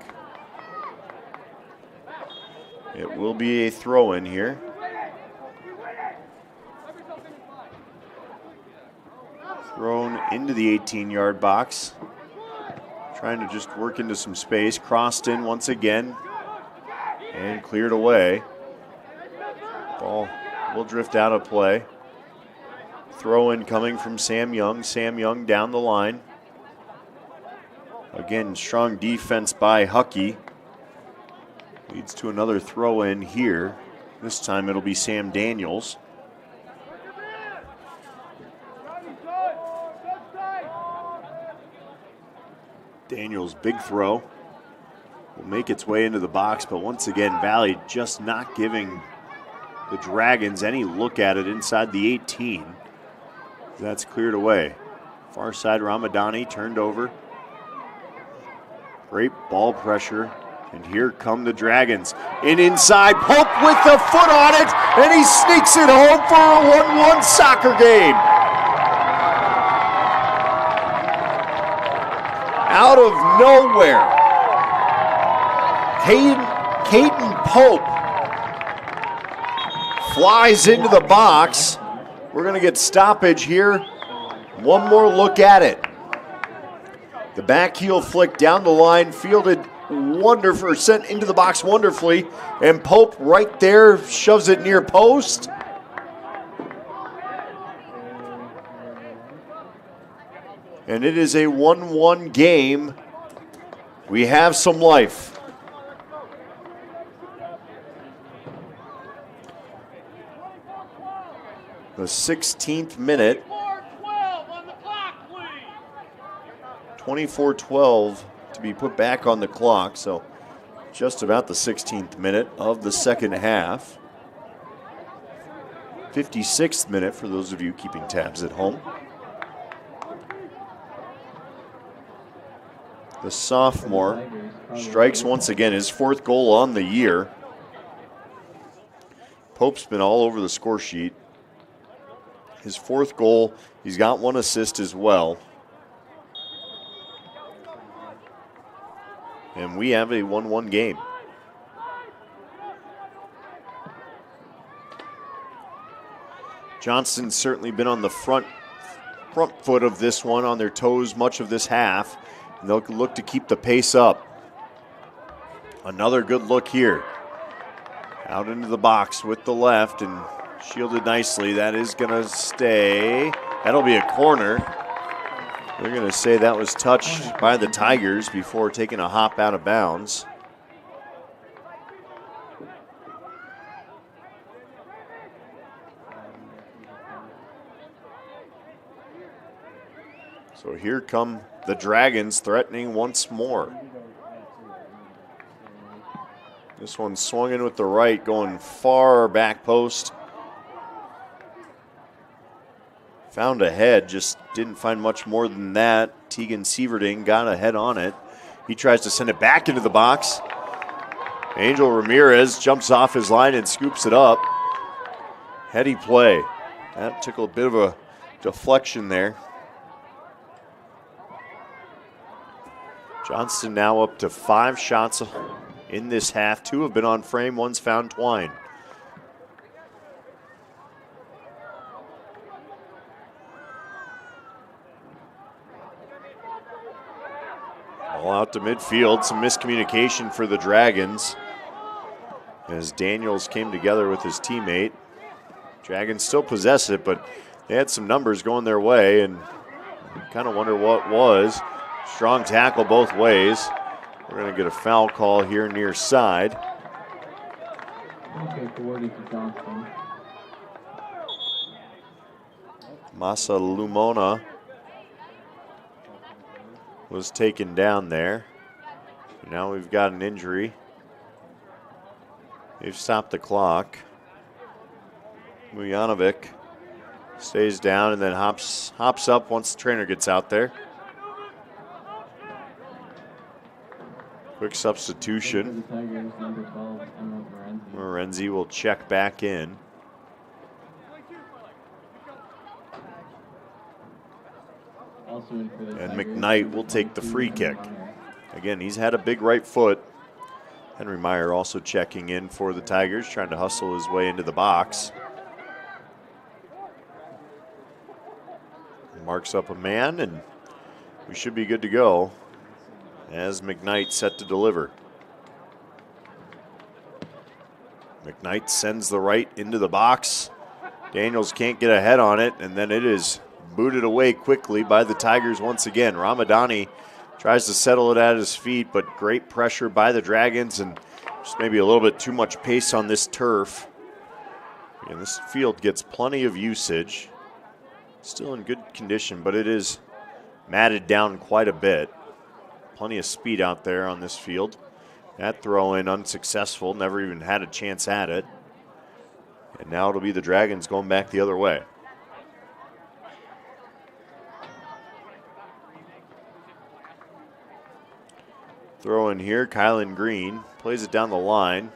It will be a throw-in here. Thrown into the 18-yard box. Trying to just work into some space. Crossed in once again. And cleared away. Ball will drift out of play. Throw in coming from Sam Young. Sam Young down the line. Again, strong defense by Huckey. Leads to another throw in here. This time it'll be Sam Daniels. Daniels' big throw will make its way into the box, but once again, Valley just not giving the Dragons any look at it inside the 18. That's cleared away. Far side, Ramadani turned over. Great ball pressure, and here come the Dragons. And inside, Pope with the foot on it, and he sneaks it home for a 1-1 soccer game. Out of nowhere, Caden Pope flies into the box. We're going to get stoppage here. One more look at it. The back heel flick down the line, fielded wonderful, sent into the box wonderfully, and Pope right there shoves it near post. And it is a 1-1 game. We have some life. The 16th minute. 24-12 to be put back on the clock, so just about the 16th minute of the second half. 56th minute for those of you keeping tabs at home. The sophomore strikes once again, his fourth goal on the year. Pope's been all over the score sheet. His fourth goal, he's got one assist as well. And we have a 1-1 game. Johnston's certainly been on the front foot of this one, on their toes much of this half. And they'll look to keep the pace up. Another good look here. Out into the box with the left and shielded nicely. That is going to stay. That'll be a corner. They're going to say that was touched by the Tigers before taking a hop out of bounds. So here come the Dragons threatening once more. This one swung in with the right, going far back post. Found a head, just didn't find much more than that. Tegan Sieverding got a head on it. He tries to send it back into the box. Angel Ramirez jumps off his line and scoops it up. Heady play. That took a bit of a deflection there. Johnston now up to 5 shots in this half. 2 have been on frame, 1's found twine. Ball out to midfield. Some miscommunication for the Dragons as Daniels came together with his teammate. Dragons still possess it, but they had some numbers going their way, and kind of wonder what was. Strong tackle both ways. We're going to get a foul call here near side. Okay, 40 to Johnston. Masa Lumona was taken down there. Now we've got an injury. They've stopped the clock. Mujanovic stays down and then hops up once the trainer gets out there. Quick substitution. Morenzi will check back in. And McKnight will take the free kick. Again, he's had a big right foot. Henry Meyer also checking in for the Tigers, trying to hustle his way into the box. Marks up a man, and we should be good to go as McKnight set to deliver. McKnight sends the right into the box. Daniels can't get ahead on it, and then it is booted away quickly by the Tigers once again. Ramadani tries to settle it at his feet, but great pressure by the Dragons and just maybe a little bit too much pace on this turf. And this field gets plenty of usage. Still in good condition, but it is matted down quite a bit. Plenty of speed out there on this field. That throw in unsuccessful, never even had a chance at it. And now it'll be the Dragons going back the other way. Throw in here, Kylan Green plays it down the line.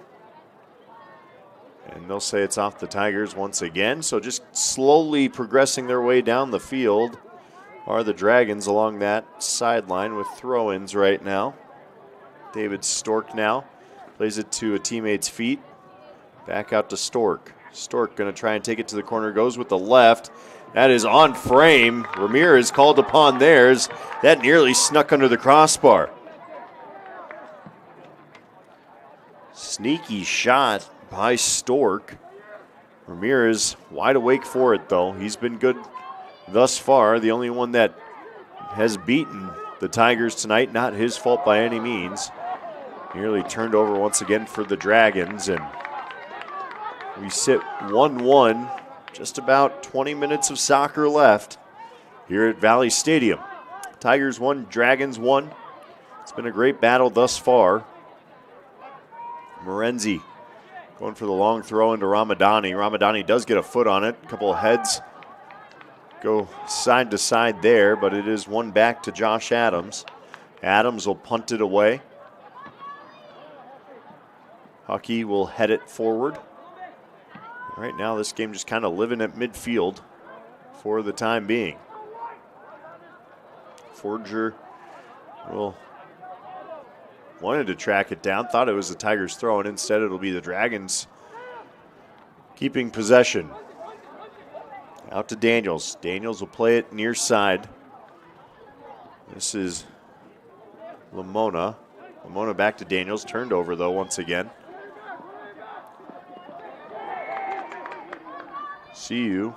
And they'll say it's off the Tigers once again. So just slowly progressing their way down the field are the Dragons along that sideline with throw-ins right now. David Stork now plays it to a teammate's feet. Back out to Stork. Stork going to try and take it to the corner. Goes with the left. That is on frame. Ramirez called upon theirs. That nearly snuck under the crossbar. Sneaky shot by Stork. Ramirez wide awake for it, though. He's been good thus far. The only one that has beaten the Tigers tonight. Not his fault by any means. Nearly turned over once again for the Dragons, and we sit 1-1. Just about 20 minutes of soccer left here at Valley Stadium. Tigers 1, Dragons 1. It's been a great battle thus far. Morenzi going for the long throw into Ramadani. Ramadani does get a foot on it. A couple of heads go side to side there, but it is one back to Josh Adams. Adams will punt it away. Huckey will head it forward. Right now, this game just kind of living at midfield for the time being. Forger wanted to track it down, thought it was the Tigers throw, and instead it'll be the Dragons keeping possession. Out to Daniels. Daniels will play it near side. This is Lamona. Lamona back to Daniels, turned over though once again. CU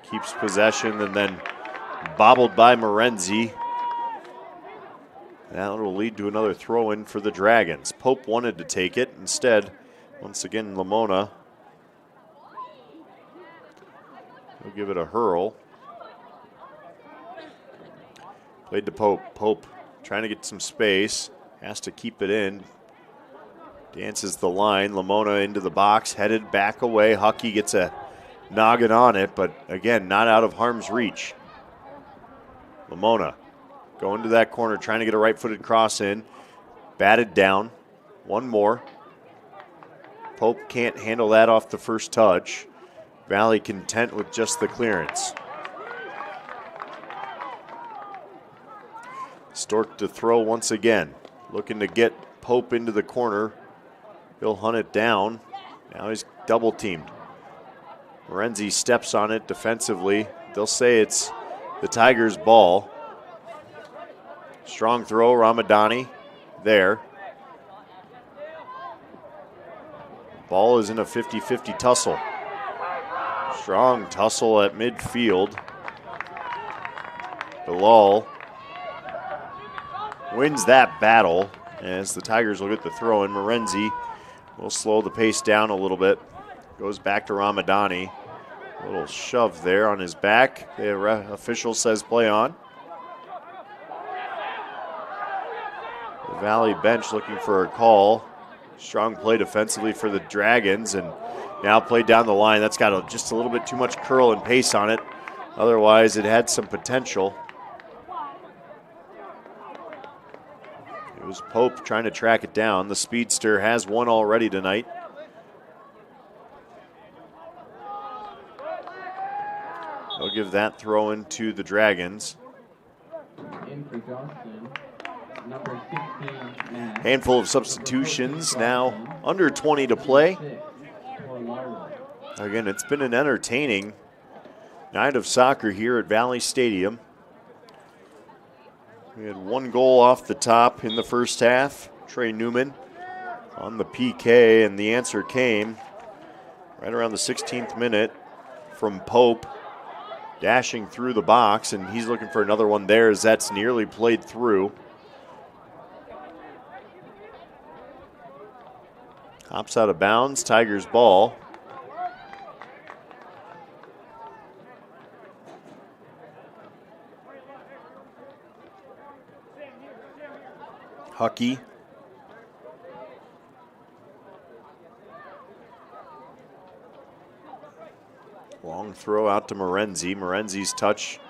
keeps possession and then bobbled by Morenzi. That will lead to another throw-in for the Dragons. Pope wanted to take it. Instead, once again, Lamona will give it a hurl. Played to Pope. Pope trying to get some space. Has to keep it in. Dances the line. Lamona into the box. Headed back away. Huckey gets a noggin on it, but again, not out of harm's reach. Lamona going to that corner, trying to get a right-footed cross in. Batted down. One more. Pope can't handle that off the first touch. Valley content with just the clearance. Stork to throw once again. Looking to get Pope into the corner. He'll hunt it down. Now he's double teamed. Morenzi steps on it defensively. They'll say it's the Tigers' ball. Strong throw, Ramadani there. Ball is in a 50-50 tussle. Strong tussle at midfield. Bilal wins that battle as the Tigers will get the throw in. Morenzi will slow the pace down a little bit. Goes back to Ramadani. A little shove there on his back. The official says play on. The Valley bench looking for a call. Strong play defensively for the Dragons, and now played down the line. That's got just a little bit too much curl and pace on it. Otherwise, it had some potential. It was Pope trying to track it down. The speedster has one already tonight. They'll give that throw in to the Dragons. In for Johnston. Number 16, Matt. Handful of substitutions now, under 20 to play. Again, it's been an entertaining night of soccer here at Valley Stadium. We had one goal off the top in the first half. Trey Newman on the PK, and the answer came right around the 16th minute from Pope, dashing through the box, and he's looking for another one there as that's nearly played through. Hops out of bounds, Tigers ball. Huckey. Long throw out to Morenzi. Morenzi's touch,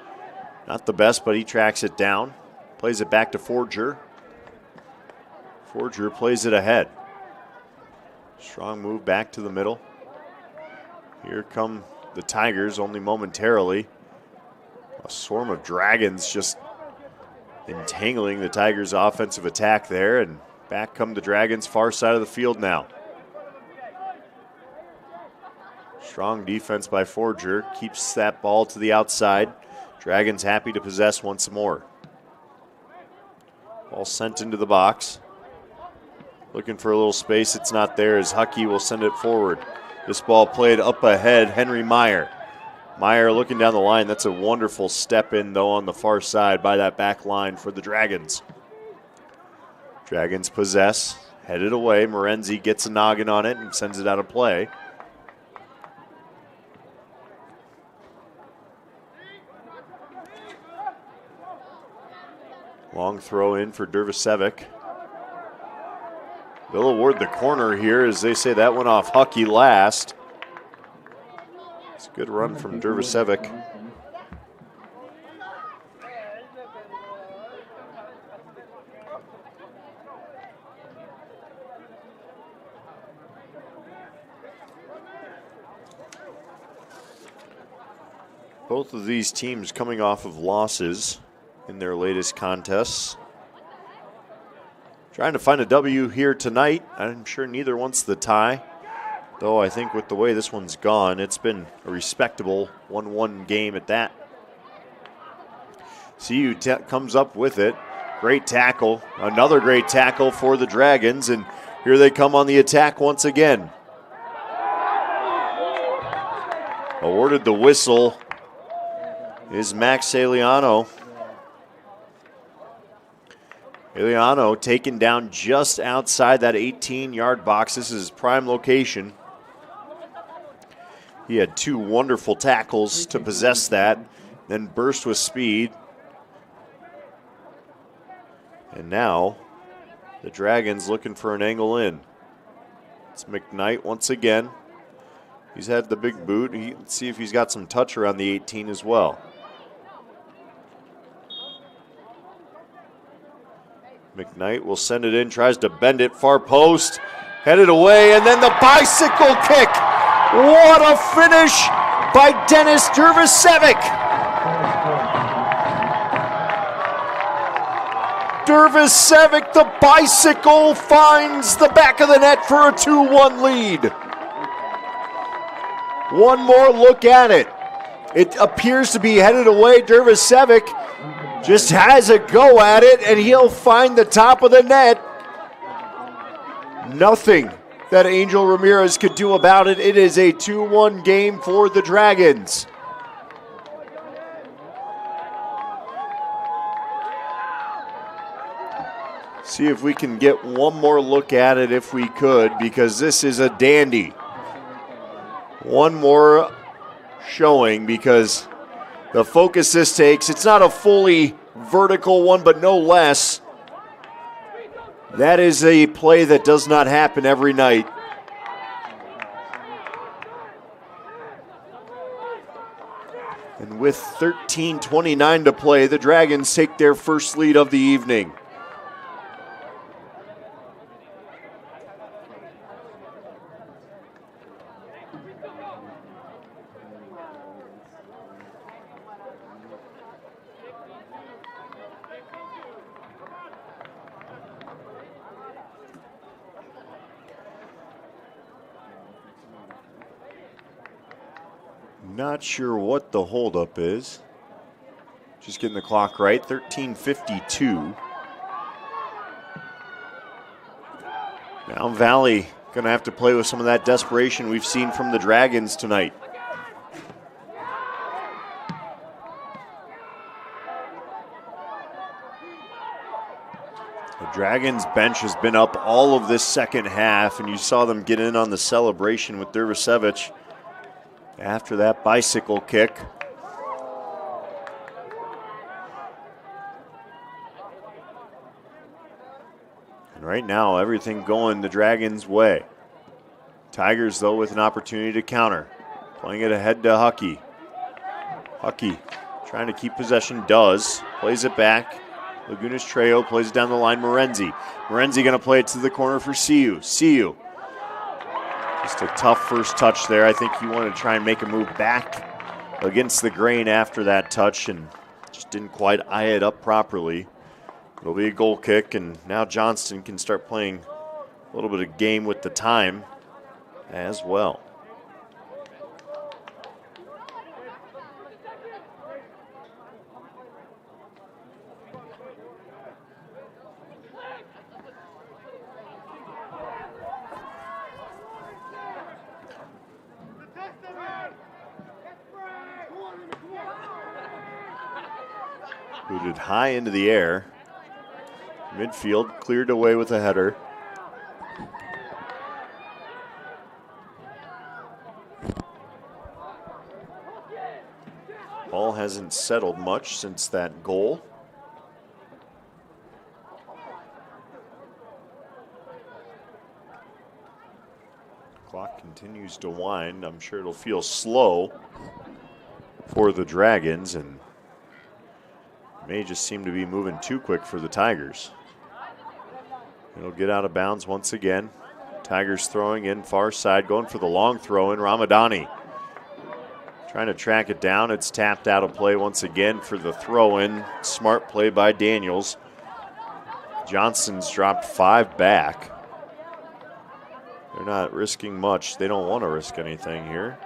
not the best, but he tracks it down. Plays it back to Forger. Forger plays it ahead. Strong move back to the middle. Here come the Tigers, only momentarily. A swarm of Dragons just entangling the Tigers' offensive attack there, and back come the Dragons, far side of the field now. Strong defense by Forger, keeps that ball to the outside. Dragons happy to possess once more. Ball sent into the box. Looking for a little space, it's not there as Huckey will send it forward. This ball played up ahead, Henry Meyer. Meyer looking down the line, that's a wonderful step in though on the far side by that back line for the Dragons. Dragons possess, headed away, Morenzi gets a noggin on it and sends it out of play. Long throw in for Dervisevic. They'll award the corner here as they say that went off Huckey last. It's a good run from Dervisevic. Both of these teams coming off of losses in their latest contests. Trying to find a W here tonight. I'm sure neither wants the tie, though I think with the way this one's gone, it's been a respectable 1-1 game at that. CU comes up with it. Great tackle. Another great tackle for the Dragons, and here they come on the attack once again. Awarded the whistle is Max Eliano. Eliano taken down just outside that 18-yard box. This is his prime location. He had two wonderful tackles to possess that, then burst with speed. And now the Dragons looking for an angle in. It's McKnight once again. He's had the big boot. Let's see if he's got some touch around the 18 as well. McKnight will send it in, tries to bend it, far post, headed away, and then the bicycle kick. What a finish by Dennis Dervisevic. Dervisevic, the bicycle, finds the back of the net for a 2-1 lead. One more look at it. It appears to be headed away. Dervisevic just has a go at it, and he'll find the top of the net. Nothing that Angel Ramirez could do about it. It is a 2-1 game for the Dragons. See if we can get one more look at it if we could, because this is a dandy. One more showing, because the focus this takes, it's not a fully vertical one, but no less. That is a play that does not happen every night. And with 13:29 to play, the Dragons take their first lead of the evening. Not sure what the holdup is. Just getting the clock right, 13:52. Now Valley going to have to play with some of that desperation we've seen from the Dragons tonight. The Dragons bench has been up all of this second half, and you saw them get in on the celebration with Dervisevich after that bicycle kick. And right now, everything going the Dragons' way. Tigers, though, with an opportunity to counter. Playing it ahead to Huckey. Huckey trying to keep possession, does. Plays it back. Lagunas Trejo plays it down the line. Morenzi. Morenzi going to play it to the corner for Siu. Siu. Just a tough first touch there. I think he wanted to try and make a move back against the grain after that touch and just didn't quite eye it up properly. It'll be a goal kick, and now Johnston can start playing a little bit of game with the time as well. Booted high into the air. Midfield cleared away with a header. Ball hasn't settled much since that goal. Clock continues to wind. I'm sure it'll feel slow for the Dragons, and may just seem to be moving too quick for the Tigers. It'll get out of bounds once again. Tigers throwing in far side, going for the long throw in. Ramadani trying to track it down. It's tapped out of play once again for the throw in. Smart play by Daniels. Johnston's dropped 5 back. They're not risking much. They don't want to risk anything here.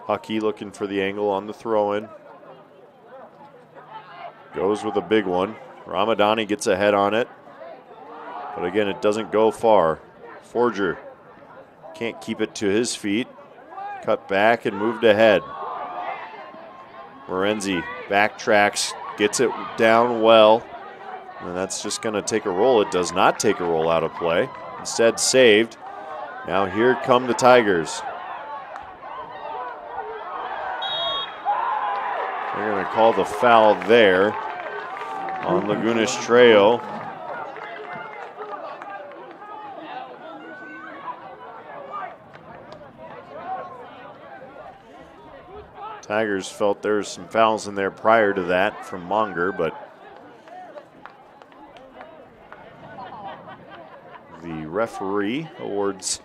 Huckey looking for the angle on the throw-in. Goes with a big one. Ramadani gets a head on it. But again, it doesn't go far. Forger can't keep it to his feet. Cut back and moved ahead. Morenzi backtracks, gets it down well. And that's just going to take a roll. It does not take a roll out of play. Instead, saved. Now here come the Tigers. They're going to call the foul there on Lagunas Trejo. Tigers felt there was some fouls in there prior to that from Monger, but the referee awards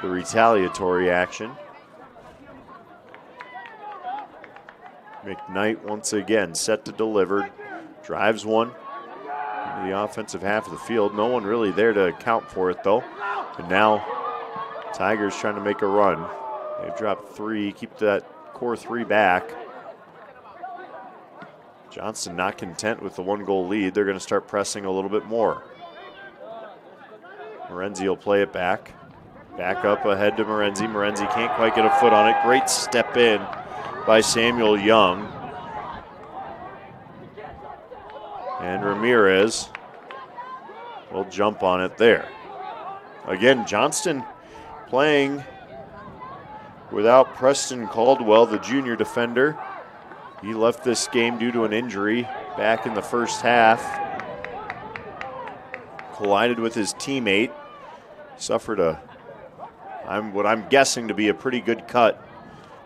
the retaliatory action. McKnight once again set to deliver. Drives one into the offensive half of the field. No one really there to account for it, though. And now Tigers trying to make a run. They've dropped 3, keep that core three back. Johnston not content with the 1-goal lead. They're going to start pressing a little bit more. Morenzi will play it back. Back up ahead to Morenzi. Morenzi can't quite get a foot on it. Great step in by Samuel Young. And Ramirez will jump on it there. Again, Johnston playing without Preston Caldwell, the junior defender. He left this game due to an injury back in the first half. Collided with his teammate. Suffered what I'm guessing to be a pretty good cut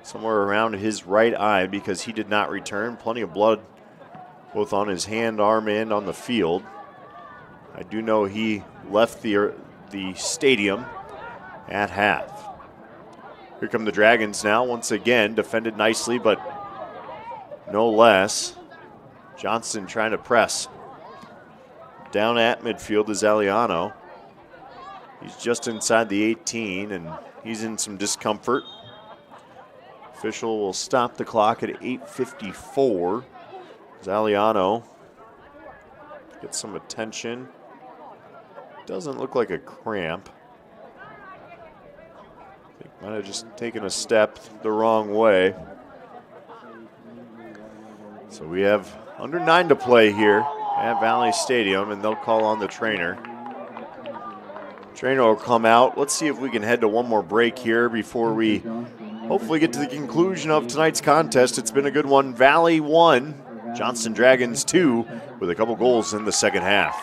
somewhere around his right eye because he did not return. Plenty of blood both on his hand, arm, and on the field. I do know he left the stadium at half. Here come the Dragons now, once again, defended nicely, but no less. Johnston trying to press. Down at midfield is Aliano. He's just inside the 18, and he's in some discomfort. Official will stop the clock at 8:54. Aliano gets some attention. Doesn't look like a cramp. I think might have just taken a step the wrong way. So we have under 9 to play here at Valley Stadium, and they'll call on the trainer. Trainer will come out. Let's see if we can head to one more break here before we hopefully get to the conclusion of tonight's contest. It's been a good one. Valley 1, Johnston Dragons 2, with a couple goals in the second half.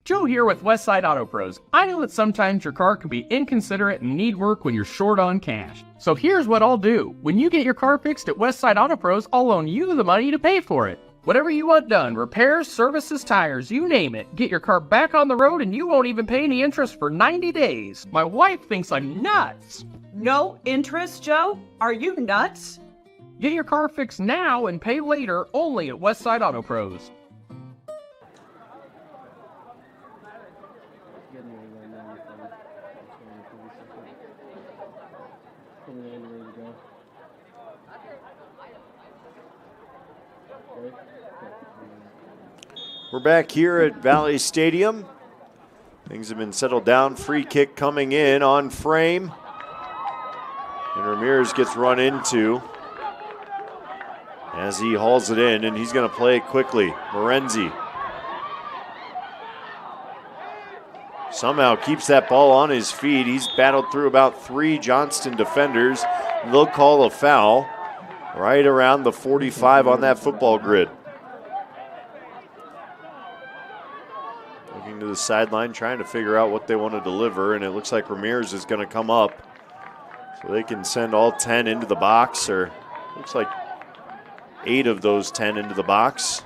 Joe here with Westside Auto Pros. I know that sometimes your car can be inconsiderate and need work when you're short on cash. So here's what I'll do. When you get your car fixed at Westside Auto Pros, I'll loan you the money to pay for it. Whatever you want done, repairs, services, tires, you name it. Get your car back on the road and you won't even pay any interest for 90 days. My wife thinks I'm nuts. No interest, Joe? Are you nuts? Get your car fixed now and pay later only at Westside Auto Pros. We're back here at Valley Stadium. Things have been settled down. Free kick coming in on frame. And Ramirez gets run into as he hauls it in, and he's going to play it quickly. Morenzi somehow keeps that ball on his feet. He's battled through about 3 Johnston defenders. They'll call a foul right around the 45 on that football grid. Looking to the sideline, trying to figure out what they want to deliver, and it looks like Ramirez is going to come up. So they can send all 10 into the box, or looks like 8 of those 10 into the box.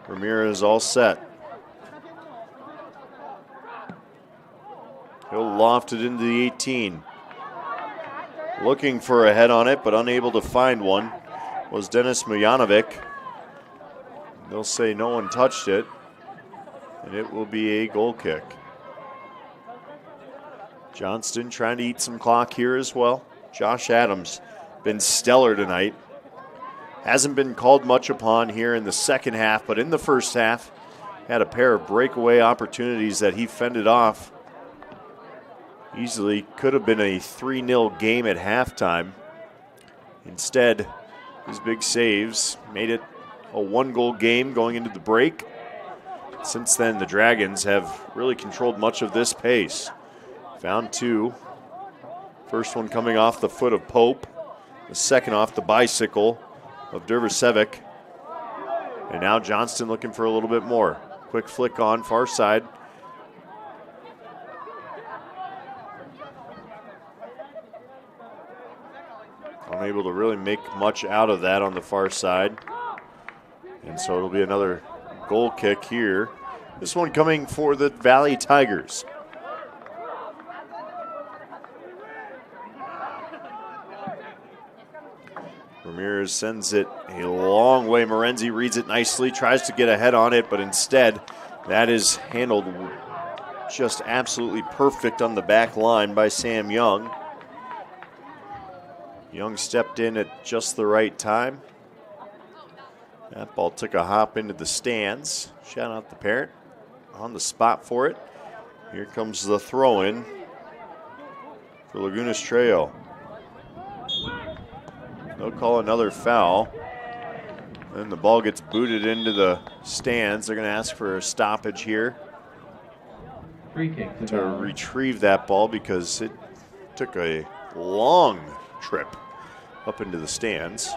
Ramirez all set. He'll loft it into the 18. Looking for a head on it, but unable to find one, was Dennis Mujanovic. They'll say no one touched it, and it will be a goal kick. Johnston trying to eat some clock here as well. Josh Adams been stellar tonight. Hasn't been called much upon here in the second half, but in the first half, had a pair of breakaway opportunities that he fended off. Easily could have been a 3-0 game at halftime. Instead, his big saves made it a 1-goal game going into the break. Since then, the Dragons have really controlled much of this pace. Found 2. First one coming off the foot of Pope. The second off the bicycle of Dervisevic. And now Johnston looking for a little bit more. Quick flick on far side. Unable to really make much out of that on the far side. And so it'll be another goal kick here. This one coming for the Valley Tigers. Ramirez sends it a long way. Morenzi reads it nicely, tries to get ahead on it, but instead that is handled just absolutely perfect on the back line by Sam Young. Young stepped in at just the right time. That ball took a hop into the stands. Shout out the parent on the spot for it. Here comes the throw-in for Laguna Estrella. They'll call another foul. Then the ball gets booted into the stands. They're going to ask for a stoppage here Free kick to retrieve that ball because it took a long trip up into the stands.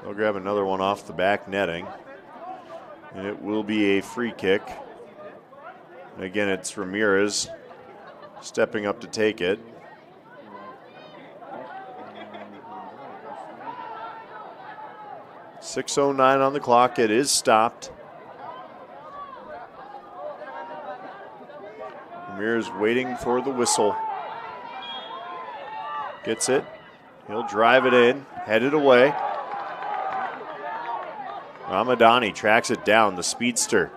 They'll grab another one off the back netting. And it will be a free kick. And again, it's Ramirez stepping up to take it. .609 on the clock. It is stopped. Ramirez waiting for the whistle. Gets it. He'll drive it in. Headed away. Ramadani tracks it down, the speedster.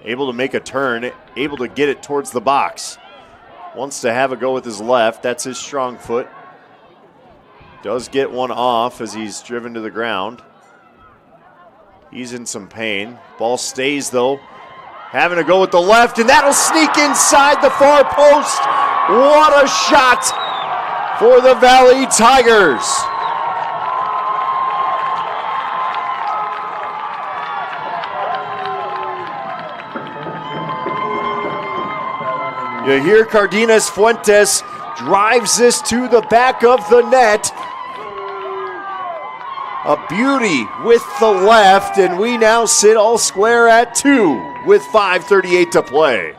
Able to make a turn, able to get it towards the box. Wants to have a go with his left. That's his strong foot. Does get one off as he's driven to the ground. He's in some pain. Ball stays though. Having to go with the left, and that'll sneak inside the far post. What a shot for the Valley Tigers. You hear Cardenas Fuentes drives this to the back of the net. A beauty with the left, and we now sit all square at 2 with 5:38 to play.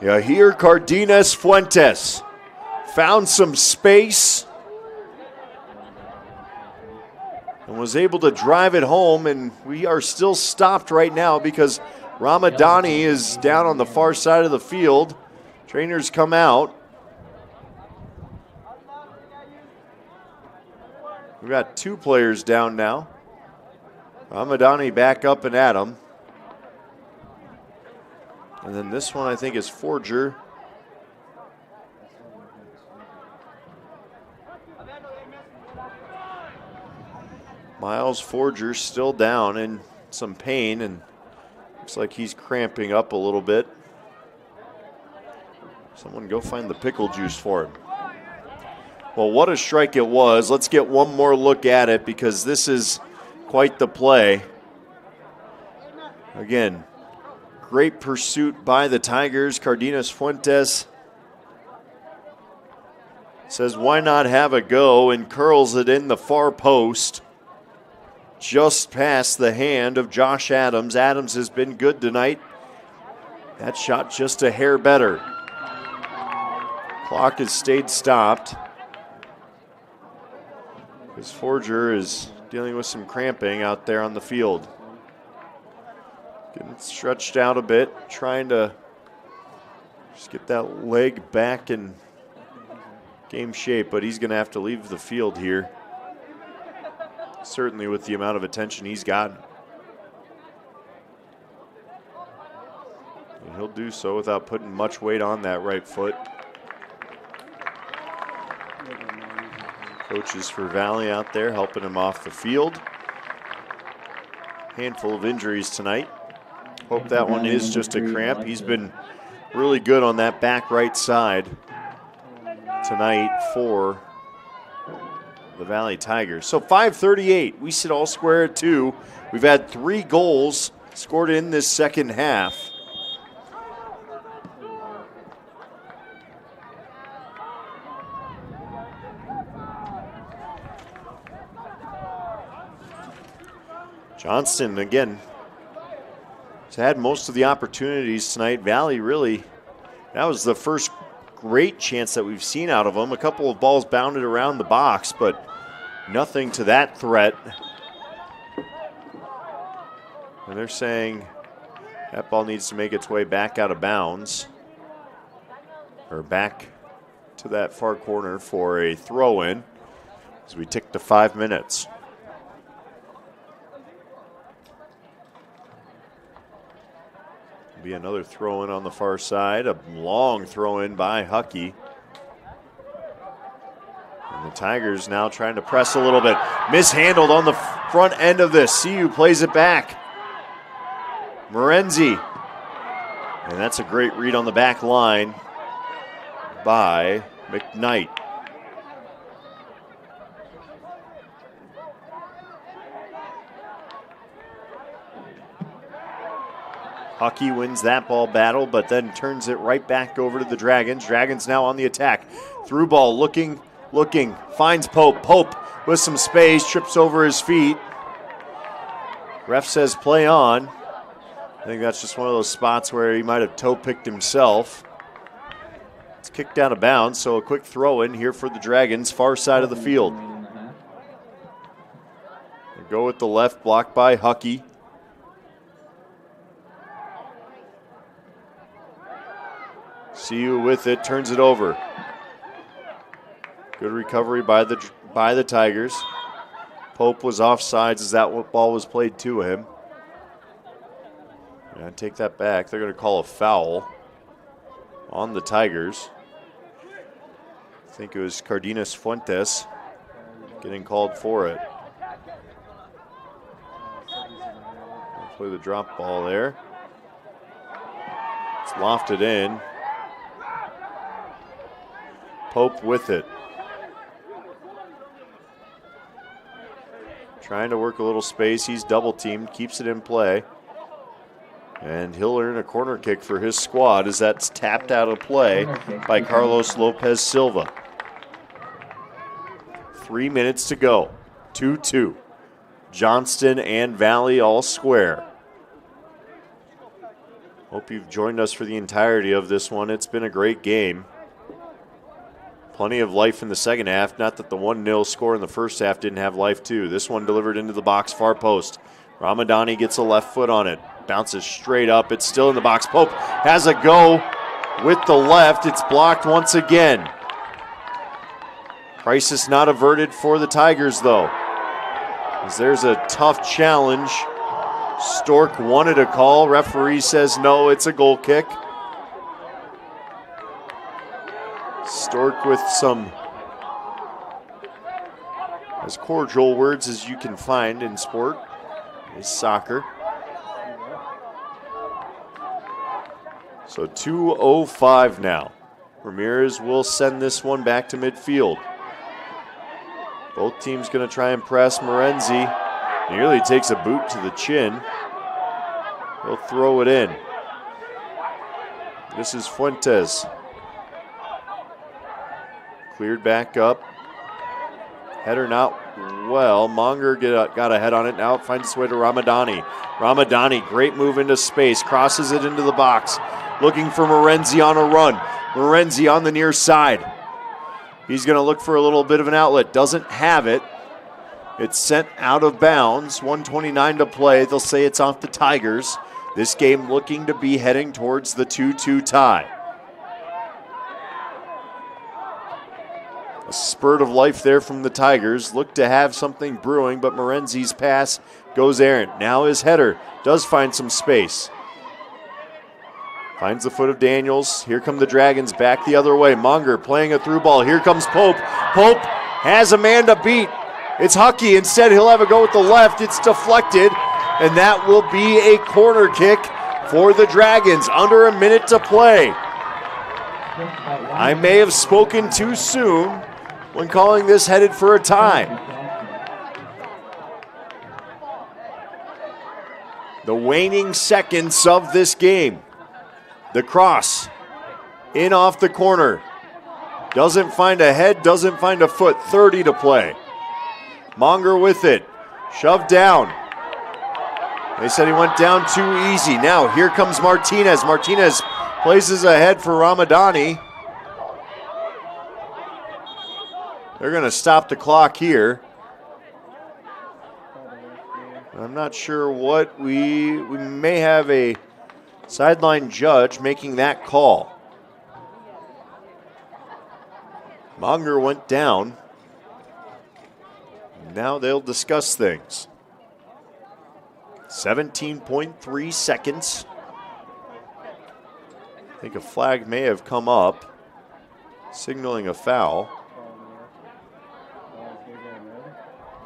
You hear Cardenas Fuentes found some space and was able to drive it home, and we are still stopped right now because Ramadani is down on the far side of the field. Trainers come out. We've got 2 players down now. Ramadani back up and at him. And then this one I think is Forger. Miles Forger still down in some pain, and looks like he's cramping up a little bit. Someone go find the pickle juice for him. Well, what a strike it was. Let's get one more look at it because this is quite the play. Again, great pursuit by the Tigers. Cardenas Fuentes says, why not have a go, and curls it in the far post. Just past the hand of Josh Adams. Adams has been good tonight. That shot just a hair better. Clock has stayed stopped. Because Forger is dealing with some cramping out there on the field. Getting stretched out a bit, trying to just get that leg back in game shape, but he's going to have to leave the field here. Certainly with the amount of attention he's gotten. And he'll do so without putting much weight on that right foot. Coaches for Valley out there helping him off the field. Handful of injuries tonight. Hope that one is just a cramp. He's been really good on that back right side tonight for the Valley Tigers. So 5:38, we sit all square at 2. We've had 3 goals scored in this second half. Johnston, again, has had most of the opportunities tonight. Valley really, that was the first great chance that we've seen out of them. A couple of balls bounded around the box, but nothing to that threat. And they're saying that ball needs to make its way back out of bounds, or back to that far corner for a throw-in as we tick to 5 minutes. Be another throw-in on the far side, a long throw-in by Huckey. And the Tigers now trying to press a little bit. Mishandled on the front end of this. CU plays it back. Morenzi. And that's a great read on the back line by McKnight. Huckey wins that ball battle, but then turns it right back over to the Dragons. Dragons now on the attack. Through ball, looking, finds Pope. Pope with some space, trips over his feet. Ref says play on. I think that's just one of those spots where he might have toe-picked himself. It's kicked out of bounds, so a quick throw-in here for the Dragons, far side of the field. They go with the left, blocked by Huckey. CU with it, turns it over. Good recovery by the Tigers. Pope was offsides as that ball was played to him. Yeah, take that back. They're going to call a foul on the Tigers. I think it was Cardenas Fuentes getting called for it. Play the drop ball there. It's lofted in. Pope with it. Trying to work a little space. He's double teamed, keeps it in play. And he'll earn a corner kick for his squad as that's tapped out of play by Carlos Lopez Silva. 3 minutes to go. 2-2. Johnston and Valley all square. Hope you've joined us for the entirety of this one. It's been a great game. Plenty of life in the second half. Not that the 1-0 score in the first half didn't have life too. This one delivered into the box, far post. Ramadani gets a left foot on it. Bounces straight up. It's still in the box. Pope has a go with the left. It's blocked once again. Crisis not averted for the Tigers though, as there's a tough challenge. Stork wanted a call. Referee says no, it's a goal kick. Stork with some as cordial words as you can find in sport is soccer. So 2:05 now. Ramirez will send this one back to midfield. Both teams going to try and press. Morenzi nearly takes a boot to the chin. He'll throw it in. This is Fuentes. Cleared back up. Header not well. Monger got a head on it. Now it finds its way to Ramadani. Ramadani, great move into space. Crosses it into the box. Looking for Morenzi on a run. Morenzi on the near side. He's going to look for a little bit of an outlet. Doesn't have it. It's sent out of bounds. 1:29 to play. They'll say it's off the Tigers. This game looking to be heading towards the 2-2 tie. A spurt of life there from the Tigers. Look to have something brewing, but Morenzi's pass goes errant. Now his header does find some space. Finds the foot of Daniels. Here come the Dragons back the other way. Monger playing a through ball. Here comes Pope. Pope has a man to beat. It's Huckey. Instead, he'll have a go with the left. It's deflected, and that will be a corner kick for the Dragons. Under a minute to play. I may have spoken too soon when calling this headed for a tie. The waning seconds of this game. The cross in off the corner. Doesn't find a head, doesn't find a foot. 30 to play. Monger with it. Shoved down. They said he went down too easy. Now here comes Martinez. Martinez places ahead for Ramadani. They're going to stop the clock here. I'm not sure what we may have a sideline judge making that call. Monger went down. Now they'll discuss things. 17.3 seconds. I think a flag may have come up, signaling a foul.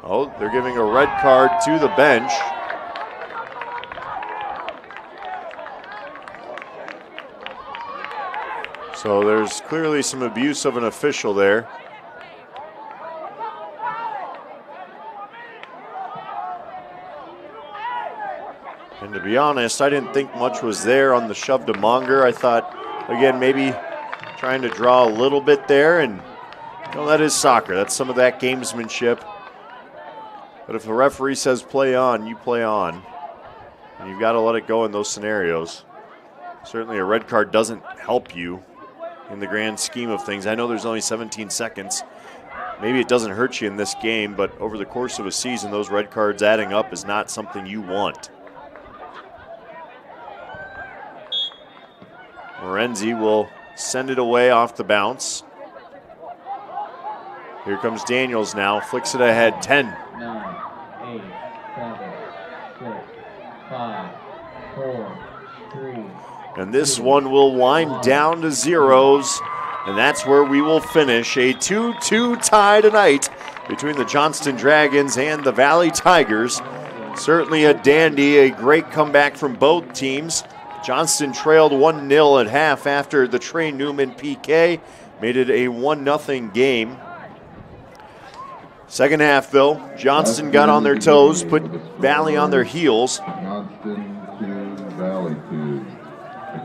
Oh, they're giving a red card to the bench. So there's clearly some abuse of an official there. And to be honest, I didn't think much was there on the shove to Monger. I thought, again, maybe trying to draw a little bit there, and that is soccer. That's some of that gamesmanship. But if the referee says play on, you play on. And you've got to let it go in those scenarios. Certainly a red card doesn't help you in the grand scheme of things. I know there's only 17 seconds. Maybe it doesn't hurt you in this game, but over the course of a season, those red cards adding up is not something you want. Morenzi will send it away off the bounce. Here comes Daniels now, flicks it ahead, 10. 9, 8, 7, 6, 5, 4, 3. And this one will wind down to zeros, and that's where we will finish. A 2-2 tie tonight between the Johnston Dragons and the Valley Tigers. Certainly a dandy, a great comeback from both teams. Johnston trailed 1-0 at half after the Trey Newman PK, made it a 1-0 game. Second half, though, Johnston got on their toes, put Valley on their heels. Johnston 2, Valley 2.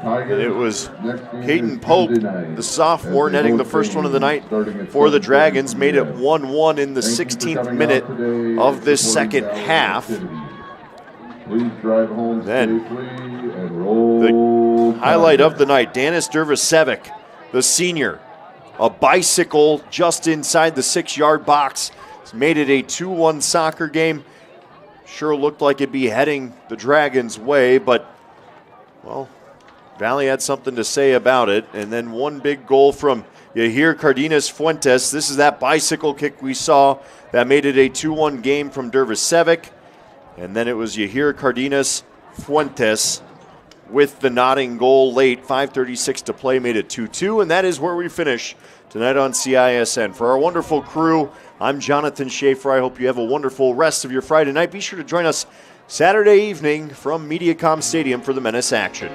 And it was Caden Pope, the sophomore, netting the first one of the night for the Dragons, made it 1-1 in the 16th minute of this second half. Then the highlight of the night, Danis Dervasevic, the senior, a bicycle just inside the 6-yard box. It's made it a 2-1 soccer game. Sure looked like it'd be heading the Dragons' way, but, well, Valley had something to say about it. And then one big goal from Yahir Cardenas Fuentes. This is that bicycle kick we saw that made it a 2-1 game from Dervasevic. And then it was Yahir Cardenas Fuentes with the nodding goal late. 5:36 to play, made it 2-2. And that is where we finish tonight on CISN. For our wonderful crew, I'm Jonathan Schaefer. I hope you have a wonderful rest of your Friday night. Be sure to join us Saturday evening from Mediacom Stadium for the Menace action.